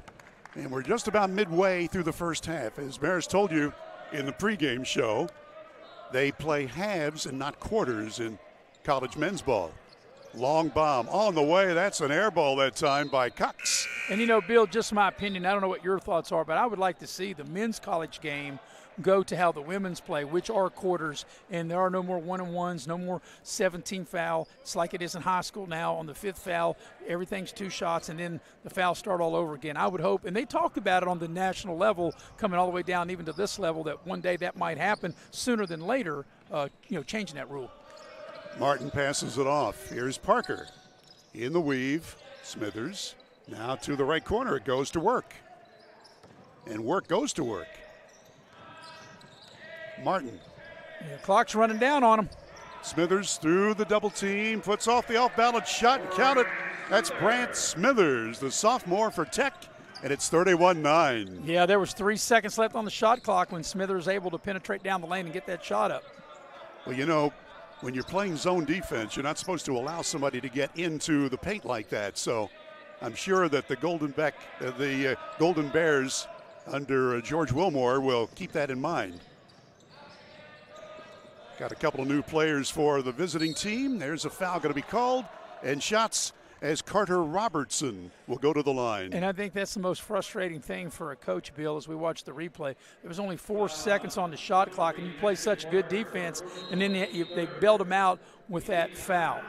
And we're just about midway through the first half. As Maris told you in the pregame show, they play halves and not quarters in college men's ball. Long bomb on the way. That's an air ball that time by Cox. And, you know, Bill, just my opinion, I don't know what your thoughts are, but I would like to see the men's college game go to how the women's play, which are quarters, and there are no more 1-on-1s, no more 17 foul. It's like it is in high school now. On the 5th foul, everything's 2 shots, and then the fouls start all over again. I would hope, and they talked about it on the national level, coming all the way down even to this level, that one day that might happen sooner than later, changing that rule. Martin passes it off. Here's Parker in the weave. Smithers now to the right corner. It goes to Work, and Work goes to work. Martin. Yeah, clock's running down on him. Smithers through the double team, puts off the off-balance shot and count it. That's Brant Smithers, the sophomore for Tech, and it's 31-9. Yeah, there was 3 seconds left on the shot clock when Smithers was able to penetrate down the lane and get that shot up. Well, you know, when you're playing zone defense, you're not supposed to allow somebody to get into the paint like that. So I'm sure that the Golden Bears under George Wilmore will keep that in mind. Got a couple of new players for the visiting team. There's a foul going to be called, and shots as Carter Robertson will go to the line. And I think that's the most frustrating thing for a coach, Bill, as we watch the replay. There was only 4 seconds on the shot clock, and you play such good defense, and then they bailed him out with that foul.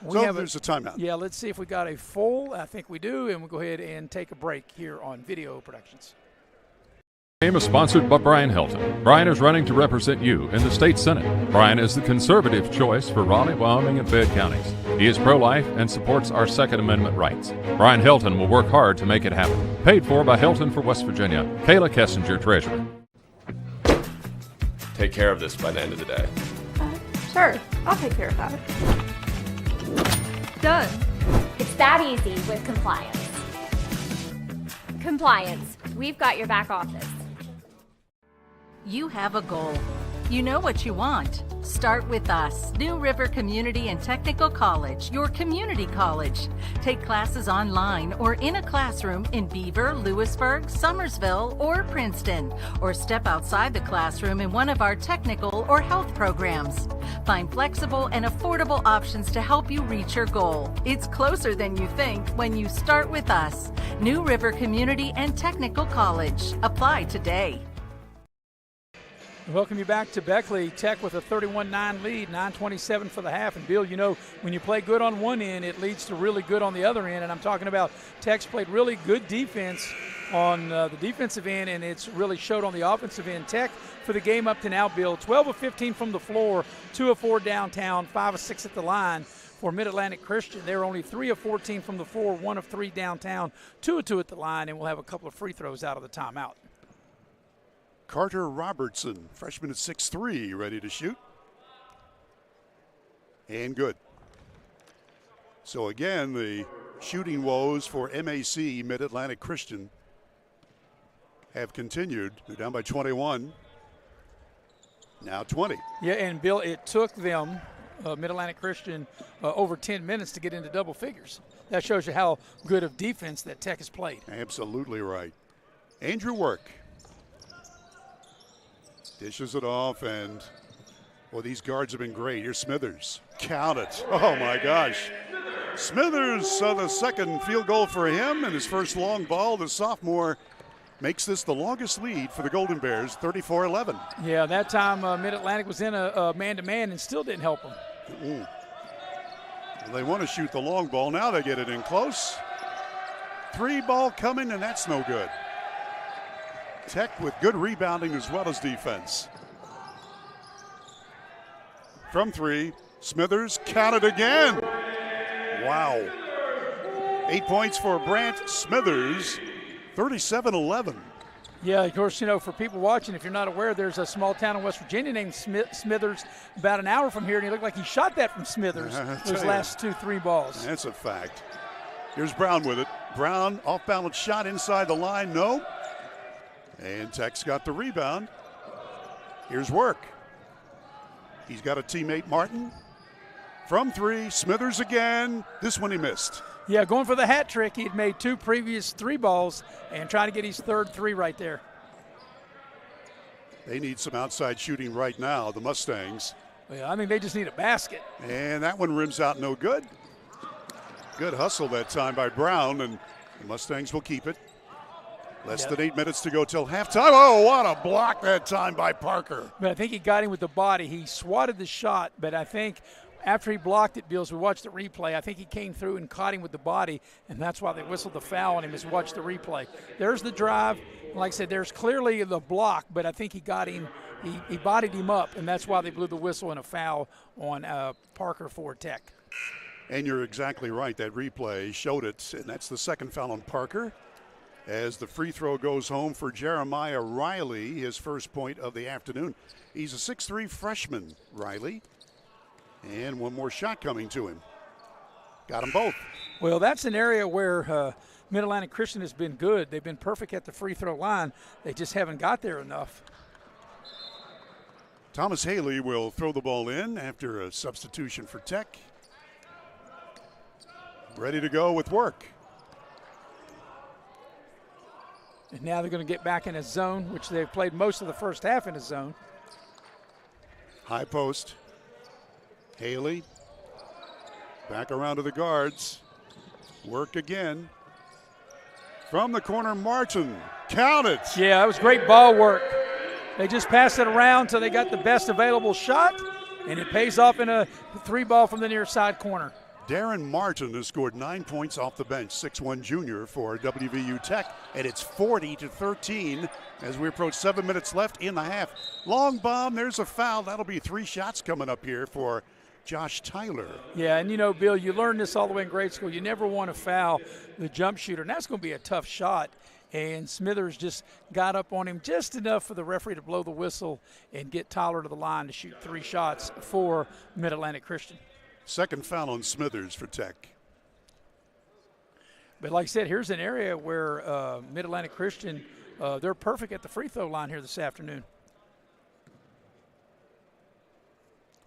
There's a timeout. Yeah, let's see if we got a full. I think we do, and we'll go ahead and take a break here on Video Productions. Pregame is sponsored by Brian Helton. Brian is running to represent you in the state senate. Brian is the conservative choice for Raleigh, Wyoming, and Fayette counties. He is pro-life and supports our Second Amendment rights. Brian Helton will work hard to make it happen. Paid for by Helton for West Virginia. Kayla Kessinger, Treasurer. Take care of this by the end of the day. Sure, I'll take care of that. Done. It's that easy with compliance. Compliance. We've got your back office. You have a goal. You know what you want. Start with us, New River Community and Technical College, your community college. Take classes online or in a classroom in Beaver, Lewisburg, Summersville, or Princeton, or step outside the classroom in one of our technical or health programs. Find flexible and affordable options to help you reach your goal. It's closer than you think when you start with us, New River Community and Technical College. Apply today. Welcome you back to Beckley. Tech with a 31-9 lead, 9:27 for the half. And Bill, you know, when you play good on one end, it leads to really good on the other end. And I'm talking about Tech's played really good defense on the defensive end, and it's really showed on the offensive end. Tech for the game up to now, Bill, 12 of 15 from the floor, 2 of 4 downtown, 5 of 6 at the line. For Mid-Atlantic Christian, they're only 3 of 14 from the floor, 1 of 3 downtown, 2 of 2 at the line, and we'll have a couple of free throws out of the timeout. Carter Robertson, freshman at 6'3", ready to shoot. And good. So again, the shooting woes for MAC, Mid-Atlantic Christian, have continued. They're down by 21. Now 20. Yeah, and Bill, it took them, Mid-Atlantic Christian, over 10 minutes to get into double figures. That shows you how good of defense that Tech has played. Absolutely right. Andrew Work dishes it off, and well, these guards have been great. Here's Smithers. Count it. Oh my gosh. Smithers, the second field goal for him, and his first long ball. The sophomore makes this the longest lead for the Golden Bears, 34-11. Yeah, that time Mid-Atlantic was in a man-to-man and still didn't help them. Well, they want to shoot the long ball. Now they get it in close. 3 ball coming, and that's no good. Tech with good rebounding as well as defense. From 3, Smithers, count it again. Wow. 8 points for Brant Smithers, 37-11. Yeah, of course, you know, for people watching, if you're not aware, there's a small town in West Virginia named Smithers about an hour from here, and he looked like he shot that from Smithers those last 2-3 balls. That's a fact. Here's Brown with it. Brown, off-balance shot inside the line, no. And Tech's got the rebound. Here's Work. He's got a teammate, Martin. From 3, Smithers again. This one he missed. Yeah, going for the hat trick. He had made 2 previous 3 balls and trying to get his third 3 right there. They need some outside shooting right now, the Mustangs. Yeah, I think they just need a basket. And that one rims out no good. Good hustle that time by Brown, and the Mustangs will keep it. Less than 8 minutes to go till halftime. Oh, what a block that time by Parker. But I think he got him with the body. He swatted the shot, but I think after he blocked it, Bill, as we watched the replay, I think he came through and caught him with the body, and that's why they whistled the foul on him as we watched the replay. There's the drive. Like I said, there's clearly the block, but I think he got him. He bodied him up, and that's why they blew the whistle and a foul on Parker for Tech. And you're exactly right. That replay showed it, and that's the second foul on Parker. As the free throw goes home for Jeremiah Riley, his first point of the afternoon. He's a 6'3" freshman, Riley. And one more shot coming to him. Got them both. Well, that's an area where Mid-Atlantic Christian has been good. They've been perfect at the free throw line. They just haven't got there enough. Thomas Haley will throw the ball in after a substitution for Tech. Ready to go with Work. And now they're going to get back in a zone, which they've played most of the first half in a zone. High post. Haley back around to the guards. Work again. From the corner, Martin. Count it. Yeah, that was great ball work. They just passed it around until they got the best available shot, and it pays off in a 3 ball from the near side corner. Darren Martin has scored 9 points off the bench, 6'1" junior for WVU Tech, and it's 40-13 as we approach 7 minutes left in the half. Long bomb, there's a foul. That'll be 3 shots coming up here for Josh Tyler. Yeah, and you know, Bill, you learned this all the way in grade school. You never want to foul the jump shooter, and that's going to be a tough shot. And Smithers just got up on him just enough for the referee to blow the whistle and get Tyler to the line to shoot 3 shots for Mid-Atlantic Christian. Second foul on Smithers for Tech. But like I said, here's an area where Mid-Atlantic Christian, they're perfect at the free throw line here this afternoon.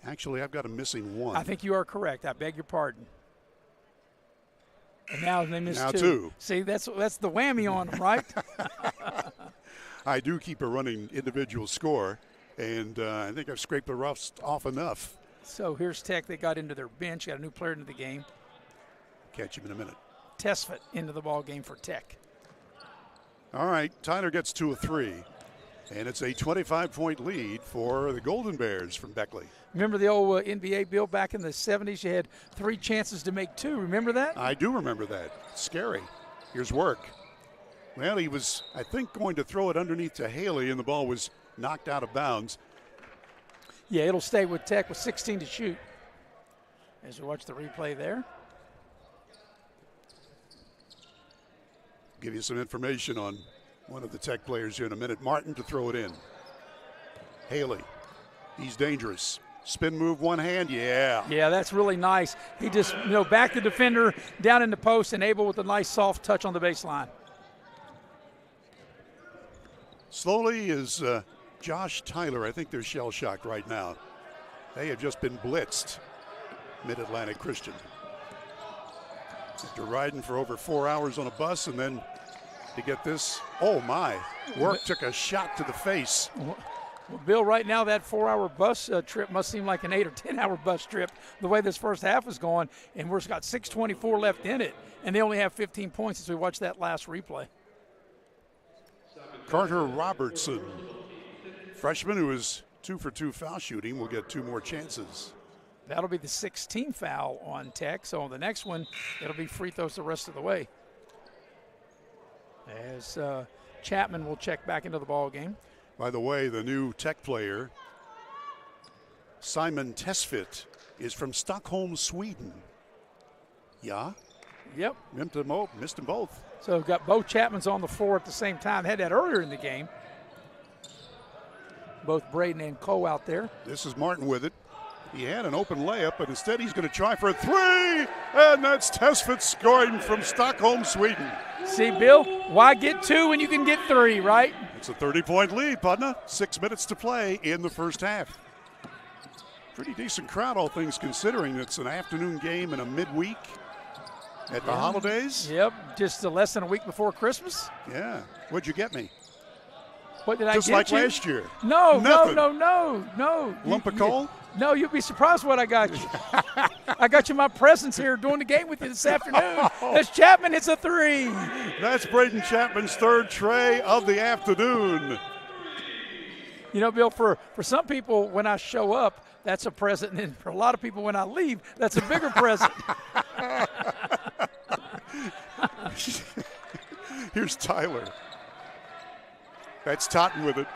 Actually, I've got a missing one. I think you are correct. I beg your pardon. And now they missed now 2. 2. See, that's the whammy on them, right? I do keep a running individual score, and I think I've scraped the rust off enough. So here's Tech. They got into their bench, got a new player into the game. Catch him in a minute. Tesfit into the ball game for Tech. All right, Tyler gets 2 of 3, and it's a 25-point lead for the Golden Bears from Beckley. Remember the old NBA, Bill, back in the 70s? You had 3 chances to make 2. Remember that? I do remember that. Scary. Here's work. Well, he was, I think, going to throw it underneath to Haley, and the ball was knocked out of bounds. Yeah, it'll stay with Tech with 16 to shoot. As we watch the replay there. Give you some information on one of the Tech players here in a minute. Martin to throw it in. Haley, he's dangerous. Spin move, one hand, yeah. Yeah, that's really nice. He just, backed the defender down in the post and able with a nice soft touch on the baseline. Slowly is Josh Tyler. I think they're shell-shocked right now. They have just been blitzed, Mid-Atlantic Christian. After riding for over 4 hours on a bus and then to get this, oh my, work took a shot to the face. Well, Bill, right now that 4-hour bus trip must seem like an 8 or 10-hour bus trip the way this first half is going, and we've got 6:24 left in it, and they only have 15 points as we watch that last replay. Carter Robertson, freshman who is 2 for 2 foul shooting, will get 2 more chances. That'll be the 16th foul on Tech, so on the next one, it'll be free throws the rest of the way. As Chapman will check back into the ball game. By the way, the new Tech player, Simon Tesfit, is from Stockholm, Sweden. Yeah? Yep. Missed them both. So we've got both Chapmans on the floor at the same time. Had that earlier in the game. Both Braden and Cole out there. This is Martin with it. He had an open layup, but instead he's going to try for a 3, and that's Tesfit scoring from Stockholm, Sweden. See, Bill, why get 2 when you can get 3, right? It's a 30-point lead, Putna. 6 minutes to play in the first half. Pretty decent crowd, all things considering. It's an afternoon game and a midweek at the holidays. Yep, just less than a week before Christmas. Yeah. What'd you get me? What did I Just get like you? last year. No. Nothing. Lump of coal? No, you'll be surprised what I got you. I got you my presents here doing the game with you this afternoon. That's Chapman. It's a 3. That's Braden Chapman's 3rd tray of the afternoon. You know, Bill, for some people, when I show up, that's a present. And for a lot of people, when I leave, that's a bigger present. Here's Tyler. That's Totten with it.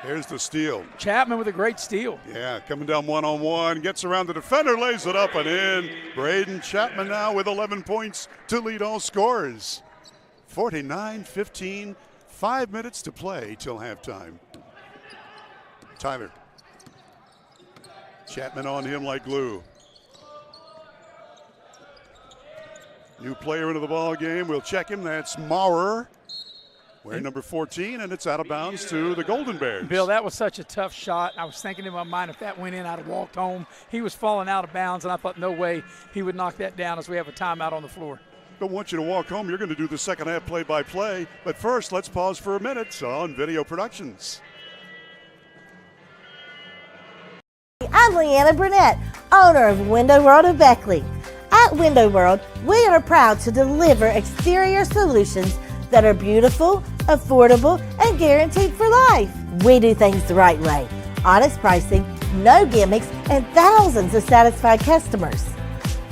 There's the steal. Chapman with a great steal. Yeah, coming down one-on-one, gets around the defender, lays it up and in. Braden Chapman now with 11 points to lead all scorers. 49-15, 5 minutes to play till halftime. Tyler. Chapman on him like glue. New player into the ball game. We'll check him. That's Maurer, wearing number 14, and it's out of bounds to the Golden Bears. Bill, that was such a tough shot. I was thinking in my mind, if that went in, I'd have walked home. He was falling out of bounds, and I thought, no way he would knock that down as we have a timeout on the floor. Don't want you to walk home. You're going to do the second half play-by-play. But first, let's pause for a minute on Video Productions. I'm Leanna Burnett, owner of Window World of Beckley. At Window World, we are proud to deliver exterior solutions that are beautiful, affordable, and guaranteed for life. We do things the right way. honest pricing, no gimmicks, and thousands of satisfied customers.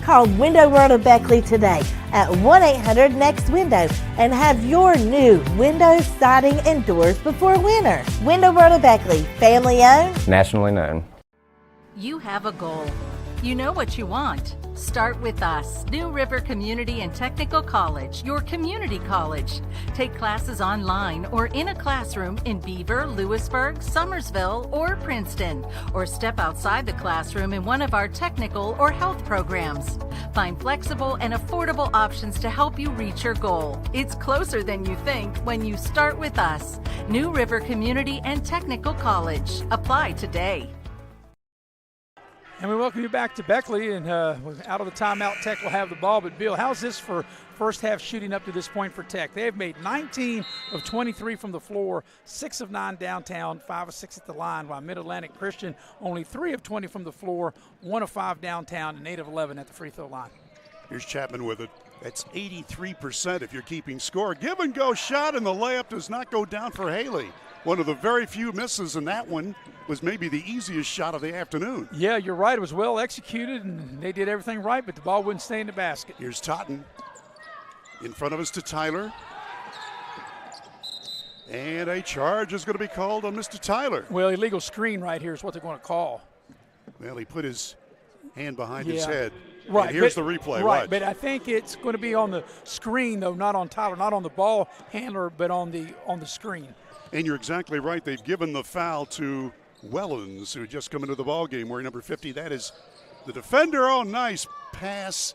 Call Window World of Beckley today at 1-800-NEXT-WINDOW and have your new windows, siding, and doors before winter. Window World of Beckley, family owned, Nationally known. You have a goal. You know what you want. Start with us. New River Community and Technical College, your community college. Take classes online or in a classroom in Beaver, Lewisburg, Summersville, or Princeton, or step outside the classroom in one of our technical or health programs. Find flexible and affordable options to help you reach your goal. It's closer than you think when you start with us. New River Community and Technical College. Apply today. And we welcome you back to Beckley, and out of the timeout, Tech will have the ball. But, Bill, how's this for first half shooting up to this point for Tech? They have made 19 of 23 from the floor, 6 of 9 downtown, 5 of 6 at the line, while Mid-Atlantic Christian only 3 of 20 from the floor, 1 of 5 downtown, and 8 of 11 at the free throw line. Here's Chapman with it. That's 83% if you're keeping score. Give and go shot, and the layup does not go down for Haley. One of the very few misses in that one was maybe the easiest shot of the afternoon. Yeah, you're right. It was well executed, and they did everything right, but the ball wouldn't stay in the basket. Here's Totten. In front of us to Tyler. And a charge is going to be called on Mr. Tyler. Well, illegal screen right here is what they're going to call. Well, he put his hand behind his head. Right. And here's the replay. Right, Watch. but I think it's going to be on the screen, though, not on Tyler, not on the ball handler, but on the screen. And you're exactly right. They've given the foul to Wellens, who had just come into the ball game, wearing number 50. That is the defender. Oh, nice pass.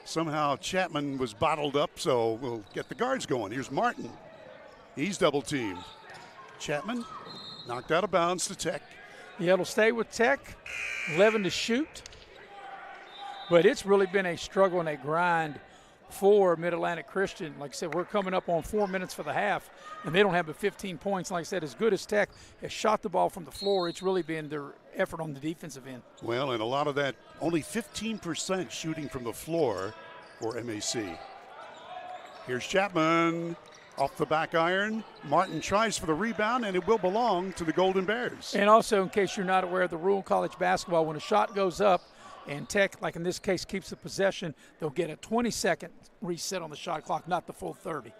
Somehow Chapman was bottled up, so we'll get the guards going. Here's Martin. He's double teamed. Chapman knocked out of bounds to Tech. Yeah, it'll stay with Tech. 11 to shoot. But it's really been a struggle and a grind for Mid-Atlantic Christian. Like I said, we're coming up on 4 minutes for the half, and they don't have but 15 points. Like I said, as good as Tech has shot the ball from the floor, it's really been their effort on the defensive end. Well, and a lot of that, only 15% shooting from the floor for MAC. Here's Chapman off the back iron. Martin tries for the rebound, and it will belong to the Golden Bears. And also, in case you're not aware of the rule in college basketball, when a shot goes up, and Tech, like in this case, keeps the possession, they'll get a 20-second reset on the shot clock, not the full 30.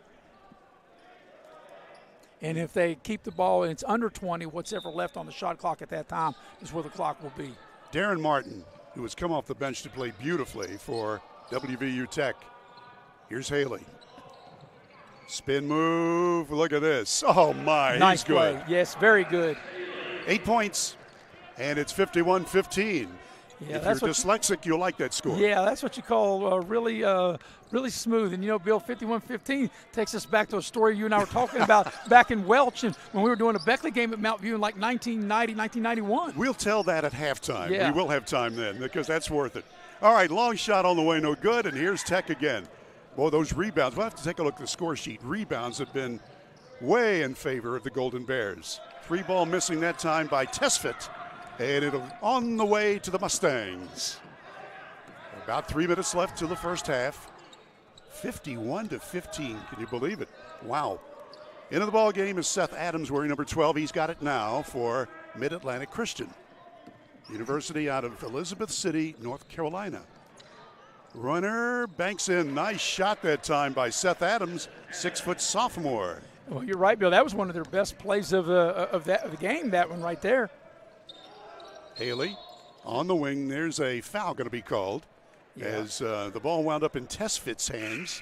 And if they keep the ball and it's under 20, what's ever left on the shot clock at that time is where the clock will be. Darren Martin, who has come off the bench to play beautifully for WVU Tech. Here's Haley. Spin move. Look at this. Oh, my. Nice He's good. play. Yes, very good. 8 points, and it's 51-15. Yeah, if that's you're dyslexic, you'll like that score. Yeah, that's what you call really smooth. And, you know, Bill, 51-15 takes us back to a story you and I were talking about back in Welch and when we were doing a Beckley game at Mount View in like 1990, 1991. We'll tell that at halftime. Yeah. We will have time then because that's worth it. All right, long shot on the way, no good, and here's Tech again. Boy, those rebounds, we'll have to take a look at the score sheet. Rebounds have been way in favor of the Golden Bears. 3 ball missing that time by Tesfit. And it'll on the way to the Mustangs. About 3 minutes left till the first half. 51-15. Can you believe it? Wow. Into the ball game is Seth Adams wearing number 12. He's got it now for Mid-Atlantic Christian University out of Elizabeth City, North Carolina. Runner banks in. Nice shot that time by Seth Adams, 6-foot sophomore. Well, you're right, Bill. That was one of their best plays of the game, that one right there. Haley on the wing. There's a foul going to be called as the ball wound up in Tesfit's hands.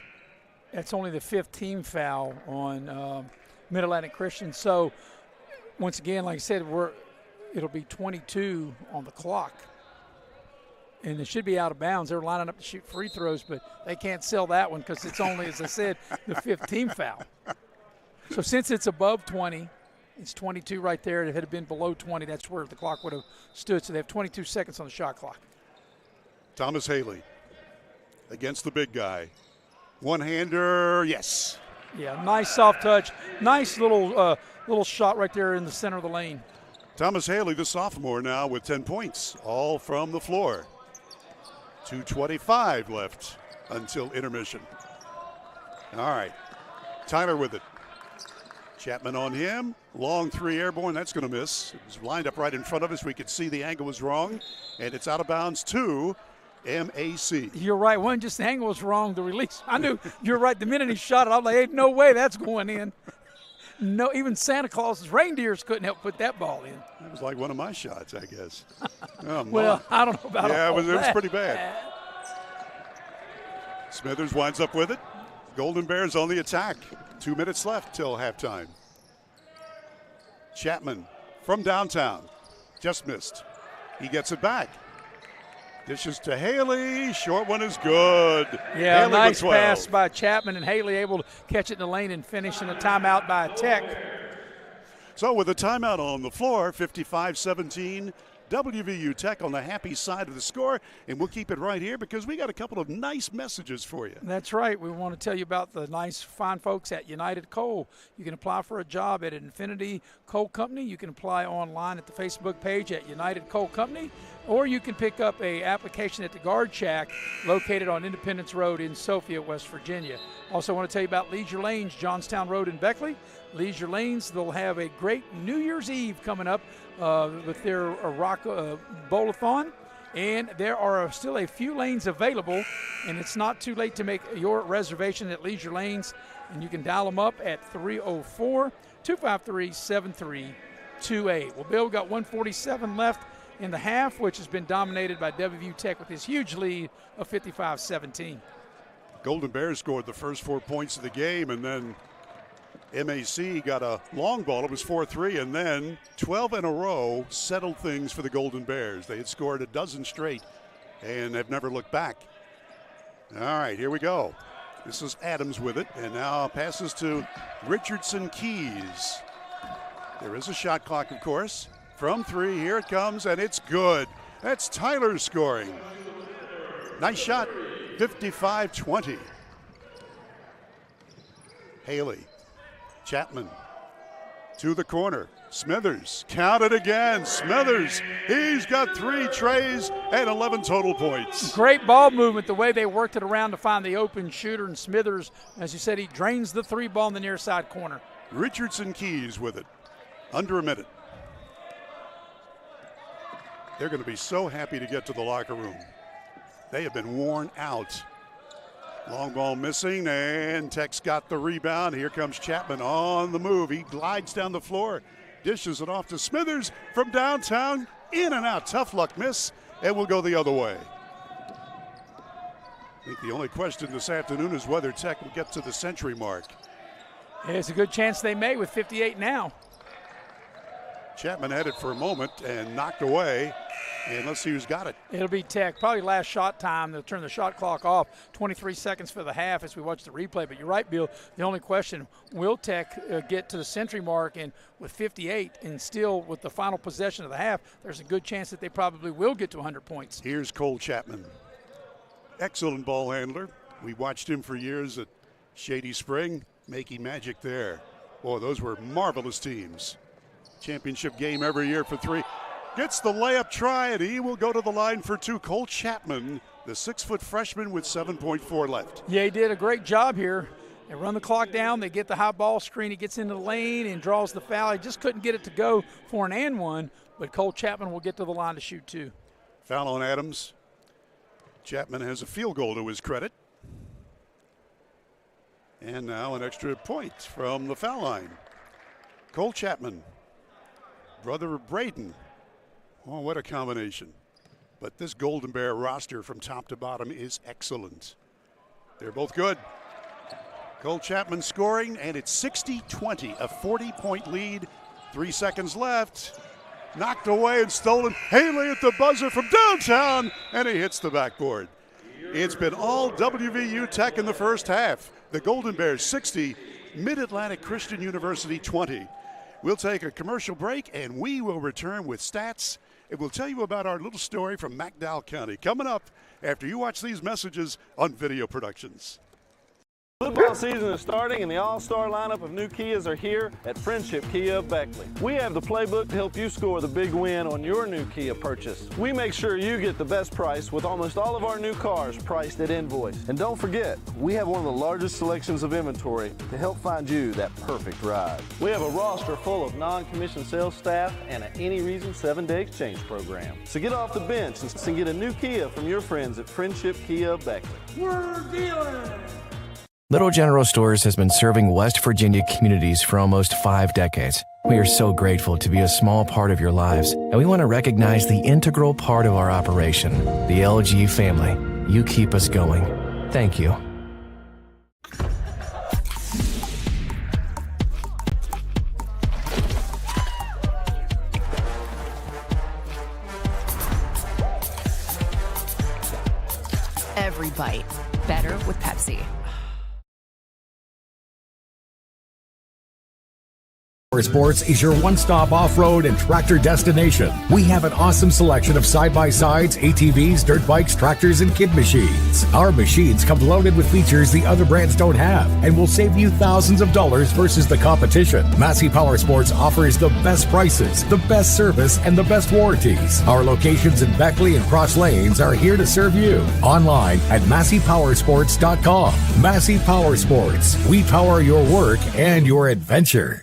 That's only the 5th team foul on Mid-Atlantic Christian. So, once again, like I said, it'll be 22 on the clock. And it should be out of bounds. They're lining up to shoot free throws, but they can't sell that one because it's only, as I said, the 5th team foul. So, since it's above 20, it's 22 right there. If it had been below 20, that's where the clock would have stood. So they have 22 seconds on the shot clock. Thomas Haley against the big guy. One-hander, yes. Yeah, nice soft touch. Nice little shot right there in the center of the lane. Thomas Haley, the sophomore, now with 10 points, all from the floor. 2:25 left until intermission. All right, Tyler with it. Chapman on him. Long three airborne. That's going to miss. It was lined up right in front of us. We could see the angle was wrong. And it's out of bounds to MAC. You're right. One, just the angle was wrong. The release. I knew you're right. The minute he shot it, I was like, hey, no way that's going in. No, even Santa Claus's reindeers couldn't help put that ball in. It was like one of my shots, I guess. Oh, well, I don't know about yeah, all it was that. pretty bad. Smithers winds up with it. Golden Bears on the attack. 2 minutes left till halftime. Chapman from downtown. Just missed. He gets it back. Dishes to Haley. Short one is good. Yeah, Haley nice with 12. pass by Chapman, and Haley able to catch it in the lane and finish in a timeout by Tech. So with a timeout on the floor, 55-17, WVU Tech on the happy side of the score, and we'll keep it right here because we got a couple of nice messages for you. That's right. We want to tell you about the nice, fine folks at United Coal. You can apply for a job at Infinity Coal Company. You can apply online at the Facebook page at United Coal Company, or you can pick up a application at the Guard Shack located on Independence Road in Sophia, West Virginia. Also want to tell you about Leisure Lanes, Johnstown Road in Beckley. Leisure Lanes, they'll have a great New Year's Eve coming up with their rock bowl-a-thon. And there are still a few lanes available, and it's not too late to make your reservation at Leisure Lanes. And you can dial them up at 304-253-7328. Well, Bill, got 147 left in the half, which has been dominated by WVU Tech with this huge lead of 55-17. Golden Bears scored the first 4 points of the game, and then MAC got a long ball. It was 4-3, and then 12 in a row settled things for the Golden Bears. They had scored a dozen straight and have never looked back. All right, here we go. This is Adams with it, and now passes to Richardson Keys. There is a shot clock, of course. From three, here it comes, and it's good. That's Tyler scoring. Nice shot, 55-20. Haley. Chapman to the corner. Smithers, count it again. Smithers, he's got 3 trays and 11 total points. Great ball movement, the way they worked it around to find the open shooter. And Smithers, as you said, he drains the 3 ball in the near side corner. Richardson Keys with it. Under a minute. They're going to be so happy to get to the locker room. They have been worn out. Long ball missing, and Tech's got the rebound. Here comes Chapman on the move. He glides down the floor, dishes it off to Smithers from downtown. In and out, tough luck miss, and we'll go the other way. I think the only question this afternoon is whether Tech will get to the century mark. It's a good chance they may with 58 now. Chapman had it for a moment and knocked away. And let's see who's got it. It'll be Tech. Probably last shot time. They'll turn the shot clock off. 23 seconds for the half as we watch the replay. But you're right, Bill. The only question, will Tech get to the century mark? And with 58 and still with the final possession of the half, there's a good chance that they probably will get to 100 points. Here's Cole Chapman. Excellent ball handler. We watched him for years at Shady Spring, making magic there. Boy, those were marvelous teams. Championship game every year for 3. Gets the layup try, and he will go to the line for 2. Cole Chapman, the 6-foot freshman with 7.4 left. Yeah, he did a great job here. They run the clock down. They get the high ball screen. He gets into the lane and draws the foul. He just couldn't get it to go for an and one, but Cole Chapman will get to the line to shoot 2. Foul on Adams. Chapman has a field goal to his credit. And now an extra point from the foul line. Cole Chapman, brother of Braden. Oh, what a combination. But this Golden Bear roster from top to bottom is excellent. They're both good. Cole Chapman scoring, and it's 60-20, a 40-point lead. 3 seconds left. Knocked away and stolen. Haley at the buzzer from downtown, and he hits the backboard. It's been all WVU Tech in the first half. The Golden Bears 60, Mid-Atlantic Christian University 20. We'll take a commercial break, and we will return with stats. And we'll tell you about our little story from McDowell County coming up after you watch these messages on Video Productions. Football season is starting and the all-star lineup of new Kias are here at Friendship Kia of Beckley. We have the playbook to help you score the big win on your new Kia purchase. We make sure you get the best price with almost all of our new cars priced at invoice. And don't forget, we have one of the largest selections of inventory to help find you that perfect ride. We have a roster full of non-commissioned sales staff and an any reason 7-day exchange program. So get off the bench and get a new Kia from your friends at Friendship Kia of Beckley. We're dealing! Little General Stores has been serving West Virginia communities for almost 5 decades. We are so grateful to be a small part of your lives, and we want to recognize the integral part of our operation, the LG family. You keep us going. Thank you. Every bite better with Pepsi. Sports is your one-stop off-road and tractor destination. We have an awesome selection of side-by-sides, ATVs, dirt bikes, tractors, and kid machines. Our machines come loaded with features the other brands don't have and will save you thousands of dollars versus the competition. Massey Power Sports offers the best prices, the best service, and the best warranties. Our locations in Beckley and Cross Lanes are here to serve you. Online at MasseyPowersports.com. Massey Power Sports. We power your work and your adventure.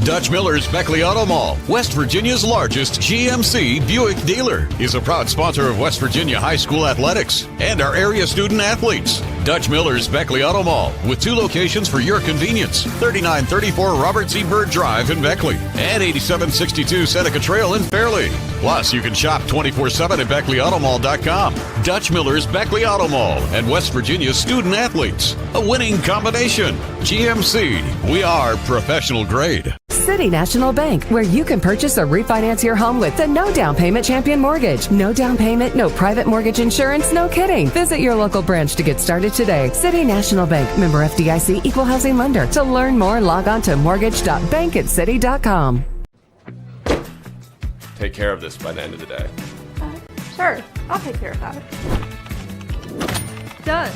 Dutch Miller's Beckley Auto Mall, West Virginia's largest GMC Buick dealer, is a proud sponsor of West Virginia high school athletics and our area student athletes. Dutch Miller's Beckley Auto Mall, with 2 locations for your convenience: 3934 Robert Z. Byrd Drive in Beckley and 8762 Seneca Trail in Fairleigh. Plus, you can shop 24/7 at BeckleyAutomall.com. Dutch Miller's Beckley Auto Mall and West Virginia's student athletes. A winning combination. GMC, we are professional grade. City National Bank, where you can purchase or refinance your home with the no down payment champion mortgage. No down payment, no private mortgage insurance, no kidding. Visit your local branch to get started today. City National Bank, member FDIC, equal housing lender. To learn more, log on to mortgage.bankatcity.com. Take care of this by the end of the day. Sure, I'll take care of that. Done.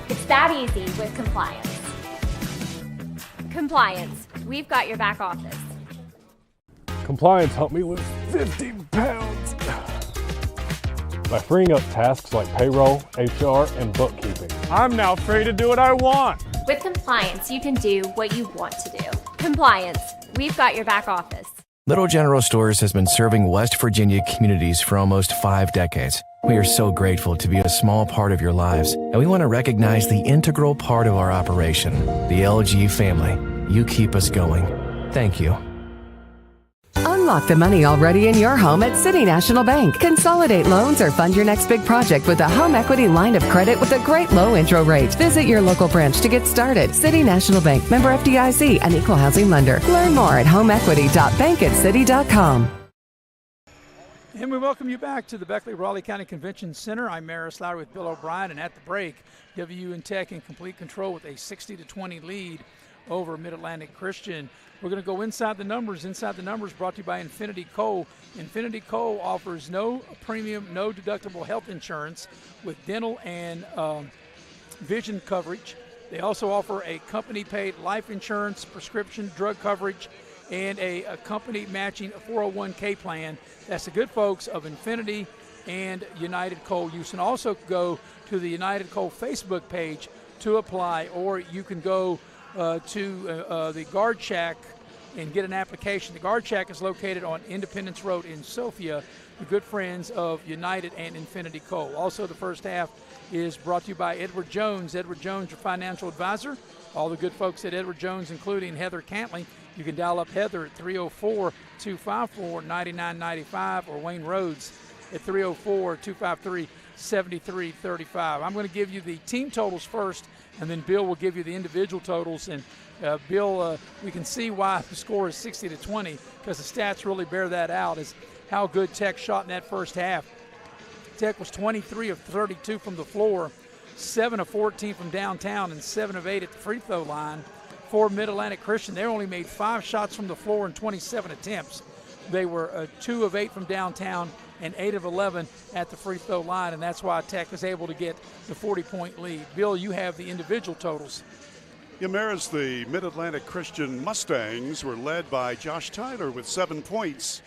It's that easy with compliance. Compliance. We've got your back office. Compliance helped me lose 50 pounds by freeing up tasks like payroll, HR, and bookkeeping. I'm now free to do what I want. With compliance, you can do what you want to do. Compliance. We've got your back office. Little General Stores has been serving West Virginia communities for almost 5 decades. We are so grateful to be a small part of your lives, and we want to recognize the integral part of our operation, the LG family. You keep us going. Thank you. Unlock the money already in your home at City National Bank. Consolidate loans or fund your next big project with a home equity line of credit with a great low intro rate. Visit your local branch to get started. City National Bank, member FDIC, an equal housing lender. Learn more at homeequity.bankatcity.com. And we welcome you back to the Beckley Raleigh County Convention Center. I'm Maris Lowry with Bill O'Brien, and at the break, WU Tech in complete control with a 60-20 lead over Mid-Atlantic Christian. We're going to go inside the numbers. Inside the numbers brought to you by Infinity Coal. Infinity Coal offers no premium, no deductible health insurance with dental and vision coverage. They also offer a company-paid life insurance, prescription drug coverage, and a company matching 401k plan. That's the good folks of Infinity and United Coal. You can also go to the United Coal Facebook page to apply, or you can go to the Guard Shack and get an application. The Guard Shack is located on Independence Road in Sophia, the good friends of United and Infinity Coal. Also, the first half is brought to you by Edward Jones. Edward Jones, your financial advisor. All the good folks at Edward Jones, including Heather Cantley. You can dial up Heather at 304-254-9995 or Wayne Rhodes at 304-253-7335. I'm going to give you the team totals first, and then Bill will give you the individual totals. And Bill, we can see why the score is 60-20, because the stats really bear that out, is how good Tech shot in that first half. Tech was 23 of 32 from the floor, 7 of 14 from downtown, and 7 of 8 at the free throw line. For Mid-Atlantic Christian, they only made 5 shots from the floor in 27 attempts. They were 2 of 8 from downtown and 8 of 11 at the free throw line, and that's why Tech was able to get the 40-point lead. Bill, you have the individual totals. Maris, the Mid-Atlantic Christian Mustangs were led by Josh Tyler with 7 points.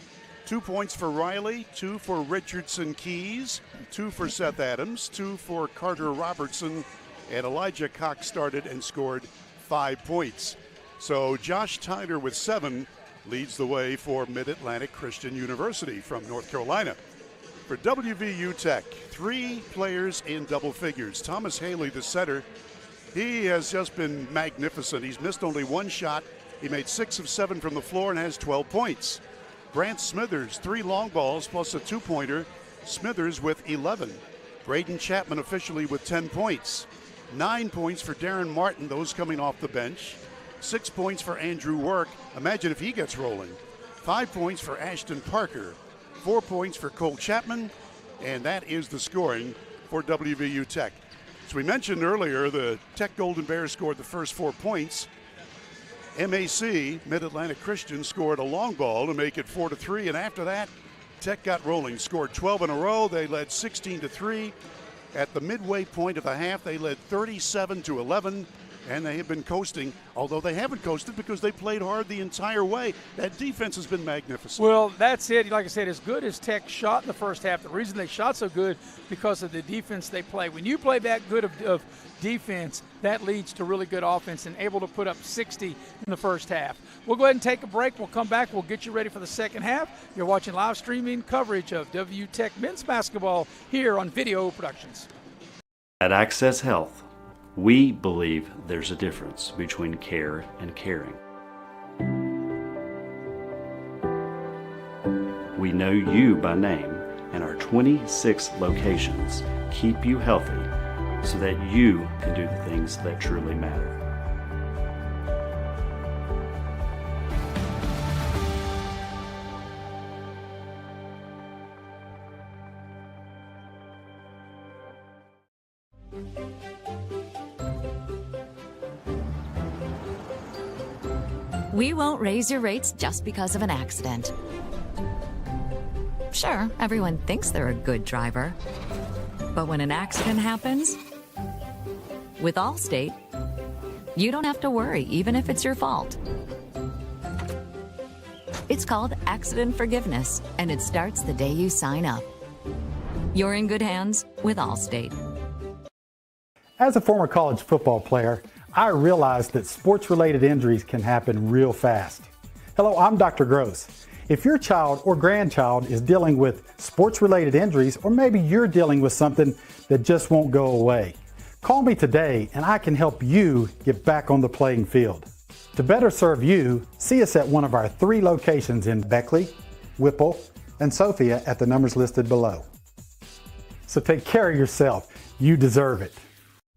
2 points for Riley, 2 for Richardson Keys, 2 for Seth Adams, 2 for Carter Robertson, and Elijah Cox started and scored 5 points. So Josh Tyler with 7 leads the way for Mid-Atlantic Christian University from North Carolina. For WVU Tech, 3 players in double figures. Thomas Haley, the center, he has just been magnificent. He's missed only 1 shot. He made 6 of 7 from the floor and has 12 points. Grant Smithers, 3 long balls plus a 2-pointer. Smithers with 11. Braden Chapman officially with 10 points. 9 points for Darren Martin, those coming off the bench. 6 points for Andrew Work. Imagine if he gets rolling. 5 points for Ashton Parker. 4 points for Cole Chapman. And that is the scoring for WVU Tech. As we mentioned earlier, the Tech Golden Bears scored the first 4 points. MAC, Mid-Atlantic Christian, scored a long ball to make it 4-3, and after that, Tech got rolling, scored 12 in a row. They led 16-3. At the midway point of the half, they led 37-11, and they have been coasting, although they haven't coasted because they played hard the entire way. That defense has been magnificent. Well, that's it. Like I said, as good as Tech shot in the first half, the reason they shot so good because of the defense they play. When you play that good of defense, that leads to really good offense, and able to put up 60 in the first half. We'll go ahead and take a break. We'll come back. We'll get you ready for the second half. You're watching live streaming coverage of WVU Tech men's basketball here on Video Productions. At Access Health, we believe there's a difference between care and caring. We know you by name, and our 26 locations keep you healthy so that you can do the things that truly matter. We won't raise your rates just because of an accident. Sure, everyone thinks they're a good driver. But when an accident happens, with Allstate, you don't have to worry, even if it's your fault. It's called accident forgiveness, and it starts the day you sign up. You're in good hands with Allstate. As a former college football player, I realized that sports-related injuries can happen real fast. Hello, I'm Dr. Gross. If your child or grandchild is dealing with sports-related injuries, or maybe you're dealing with something that just won't go away, call me today and I can help you get back on the playing field. To better serve you, see us at one of our 3 locations in Beckley, Whipple, and Sophia at the numbers listed below. So take care of yourself. You deserve it.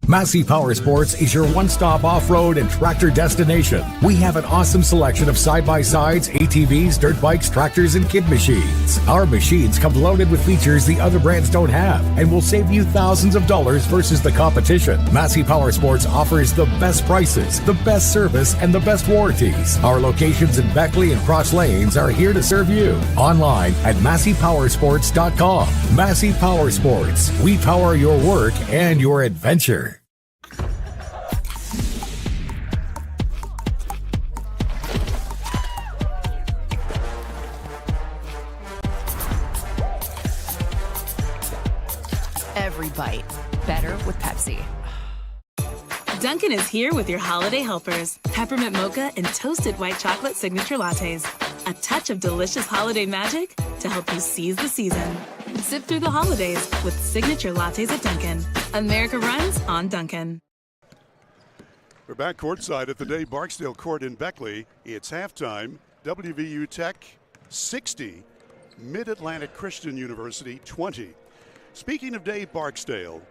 Massey Power Sports is your one-stop off-road and tractor destination. We have an awesome selection of side-by-sides, ATVs, dirt bikes, tractors, and kid machines. Our machines come loaded with features the other brands don't have and will save you thousands of dollars versus the competition. Massey Power Sports offers the best prices, the best service, and the best warranties. Our locations in Beckley and Cross Lanes are here to serve you. Online at MasseyPowersports.com. Massey Power Sports. We power your work and your adventure. Every bite better with Pepsi. Dunkin' is here with your holiday helpers. Peppermint mocha and toasted white chocolate signature lattes. A touch of delicious holiday magic to help you seize the season. Sip through the holidays with signature lattes at Dunkin'. America runs on Dunkin'. We're back courtside at the Dave Barksdale Court in Beckley. It's halftime. WVU Tech 60, Mid-Atlantic Christian University 20. Speaking of Dave Barksdale,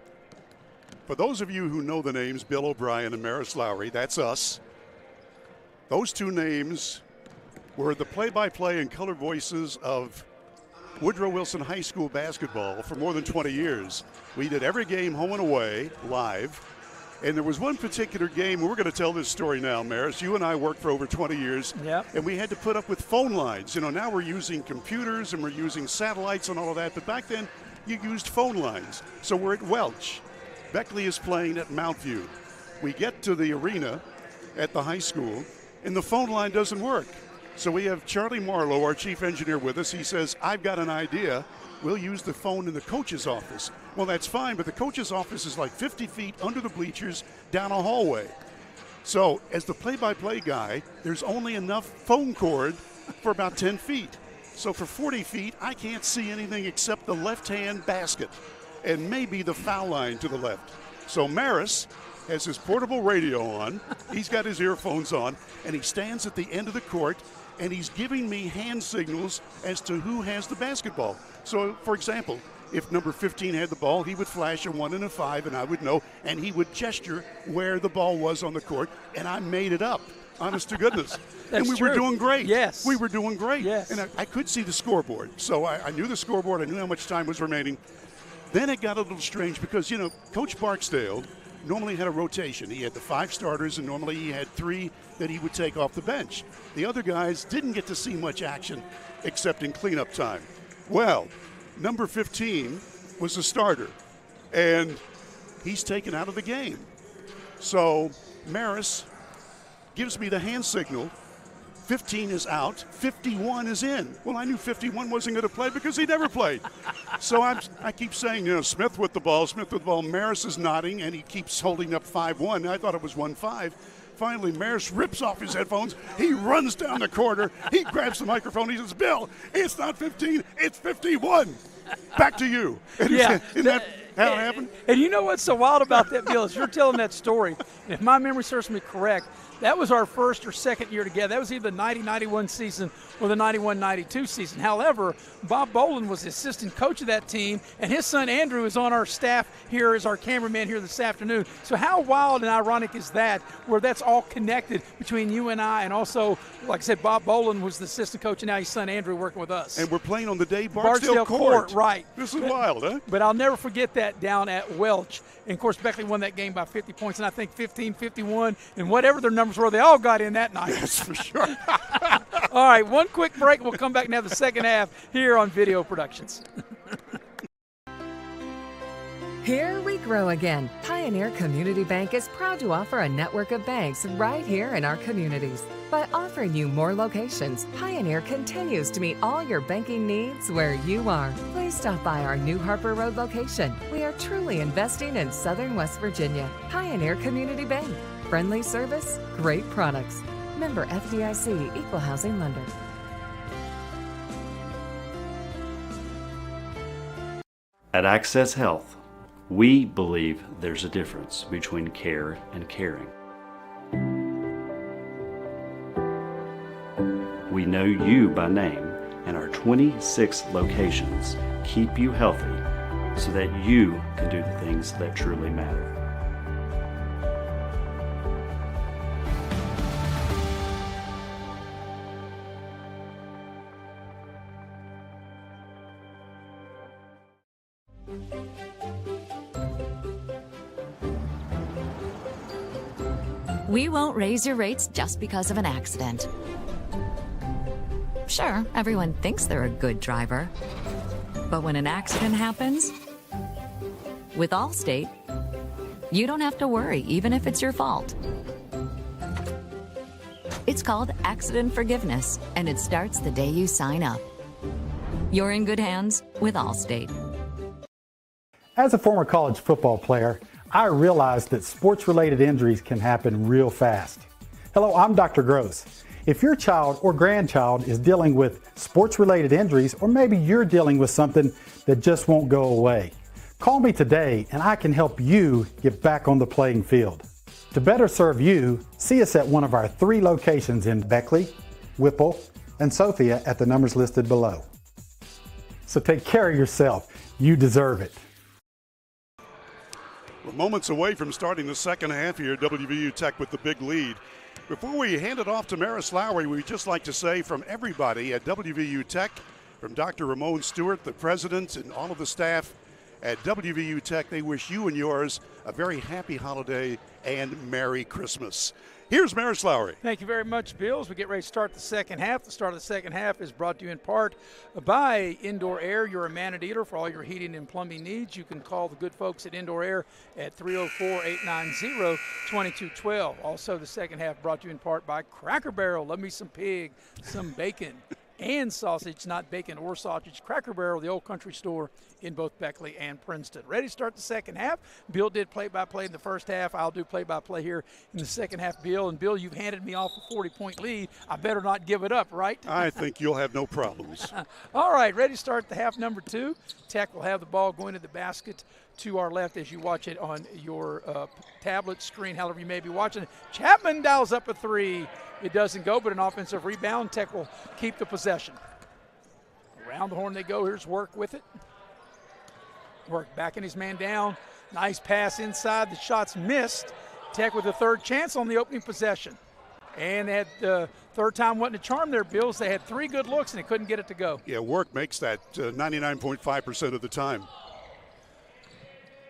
for those of you who know the names Bill O'Brien and Maris Lowry, that's us. Those 2 names were the play-by-play and color voices of Woodrow Wilson High School basketball for more than 20 years. We did every game home and away live, And there was one particular game, and we're going to tell this story now, Maris. You and I worked for over 20 years, and we had to put up with phone lines. You know, now we're using computers and we're using satellites and all of that, but back then you used phone lines. So we're at Welch. Beckley is playing at Mount View. We get to the arena at the high school, and the phone line doesn't work. So we have Charlie Marlowe, our chief engineer, with us. He says, I've got an idea. We'll use the phone in the coach's office. Well, that's fine, but the coach's office is like 50 feet under the bleachers down a hallway. So as the play-by-play guy, there's only enough phone cord for about 10 feet. So for 40 feet, I can't see anything except the left-hand basket and maybe the foul line to the left. So Maris has his portable radio on. He's got his earphones on, and he stands at the end of the court, and he's giving me hand signals as to who has the basketball. So, for example, if number 15 had the ball, he would flash a 1 and a 5, and I would know, and he would gesture where the ball was on the court, and I made it up, honest to goodness. And we were doing great. Yes. We were doing great. Yes. And I could see the scoreboard, so I knew the scoreboard. I knew how much time was remaining. Then it got a little strange because, you know, Coach Barksdale normally had a rotation. He had the 5 starters, and normally he had 3 that he would take off the bench. The other guys didn't get to see much action except in cleanup time. Well, number 15 was a starter, and he's taken out of the game. So Maris gives me the hand signal. 15 is out, 51 is in. Well, I knew 51 wasn't going to play because he never played. So I keep saying, you know, Smith with the ball. Maris is nodding, and he keeps holding up 5-1. I thought it was 1-5. Finally, Maris rips off his headphones. He runs down the corner. He grabs the microphone. He says, Bill, it's not 15, it's 51. Back to you. And isn't that how it happened? And you know what's so wild about that, Bill, is you're telling that story. And if my memory serves me correct, that was our first or second year together. That was either the 90-91 season or the 91-92 season. However, Bob Boland was the assistant coach of that team, and his son Andrew is on our staff here as our cameraman here this afternoon. So how wild and ironic is that, where that's all connected between you and I, and also, like I said, Bob Boland was the assistant coach, and now his son Andrew working with us. And we're playing on the Dave Barksdale court. Right. This is wild, huh? But I'll never forget that down at Welch. And, of course, Beckley won that game by 50 points, and I think 15-51, and whatever their numbers were, they all got in that night. Yes, for sure. All right, one quick break. We'll come back and have the second half here on Video Productions. Here we grow again. Pioneer Community Bank is proud to offer a network of banks right here in our communities. By offering you more locations, Pioneer continues to meet all your banking needs where you are. Please stop by our new Harper Road location. We are truly investing in Southern West Virginia. Pioneer Community Bank. Friendly service, great products. Member FDIC, Equal Housing Lender. At Access Health, we believe there's a difference between care and caring. We know you by name, and our 26 locations keep you healthy so that you can do the things that truly matter. We won't raise your rates just because of an accident. Sure, everyone thinks they're a good driver. But when an accident happens, with Allstate, you don't have to worry, even if it's your fault. It's called accident forgiveness, and it starts the day you sign up. You're in good hands with Allstate. As a former college football player, I realized that sports-related injuries can happen real fast. Hello, I'm Dr. Gross. If your child or grandchild is dealing with sports-related injuries, or maybe you're dealing with something that just won't go away, call me today and I can help you get back on the playing field. To better serve you, see us at one of our 3 locations in Beckley, Whipple, and Sophia at the numbers listed below. So take care of yourself. You deserve it. We're moments away from starting the second half here at WVU Tech with the big lead. Before we hand it off to Maris Lowry, we'd just like to say from everybody at WVU Tech, from Dr. Ramon Stewart, the president, and all of the staff at WVU Tech. They wish you and yours a very happy holiday and Merry Christmas. Here's Maris Lowry. Thank you very much, Bill. As we get ready to start the second half. The start of the second half is brought to you in part by Indoor Air. You're a man dealer for all your heating and plumbing needs. You can call the good folks at Indoor Air at 304-890-2212. Also, the second half brought to you in part by Cracker Barrel. Love me some pig, some bacon, and sausage, not bacon or sausage. Cracker Barrel, the old country store in both Beckley and Princeton. Ready to start the second half. Bill did play-by-play in the first half. I'll do play-by-play here in the second half, Bill. And, Bill, you've handed me off a 40-point lead. I better not give it up, right? I think you'll have no problems. All right, ready to start the half number 2. Tech will have the ball going to the basket to our left as you watch it on your tablet screen, however you may be watching it. Chapman dials up a 3. It doesn't go, but an offensive rebound. Tech will keep the possession. Around the horn they go. Here's Work with it. Work backing his man down. Nice pass inside. The shot's missed. Tech with a third chance on the opening possession. And they had third time wasn't a charm there, Bills. They had 3 good looks, and they couldn't get it to go. Yeah, Work makes that 99.5% of the time.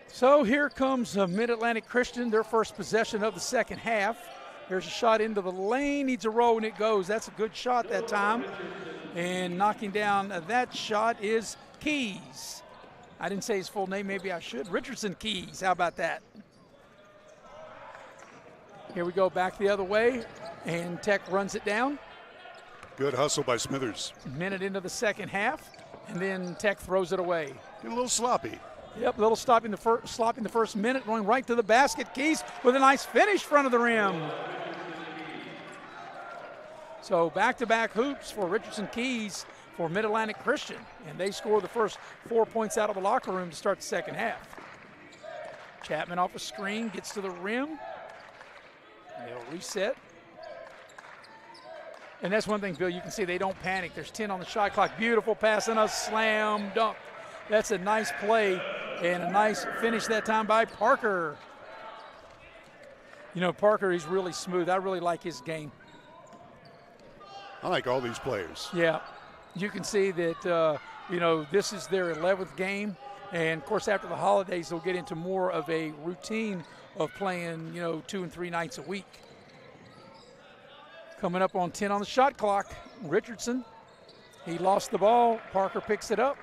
So here comes Mid-Atlantic Christian, their first possession of the second half. There's a shot into the lane, needs a roll, and it goes. That's a good shot that time. And knocking down that shot is Keys. I didn't say his full name, maybe I should. Richardson Keys, how about that? Here we go back the other way, and Tech runs it down. Good hustle by Smithers. Minute into the second half, and then Tech throws it away. Getting a little sloppy. Yep, a little sloppy in the first minute, going right to the basket. Keys with a nice finish front of the rim. So back-to-back hoops for Richardson Keys for Mid-Atlantic Christian, and they score the first 4 points out of the locker room to start the second half. Chapman off a screen, gets to the rim. They'll reset. And that's one thing, Bill, you can see they don't panic. There's 10 on the shot clock. Beautiful pass and a slam dunk. That's a nice play and a nice finish that time by Parker. You know, Parker, he's really smooth. I really like his game. I like all these players. Yeah. You can see that, this is their 11th game. And, of course, after the holidays, they'll get into more of a routine of playing, 2 and 3 nights a week. Coming up on 10 on the shot clock, Richardson. He lost the ball. Parker picks it up.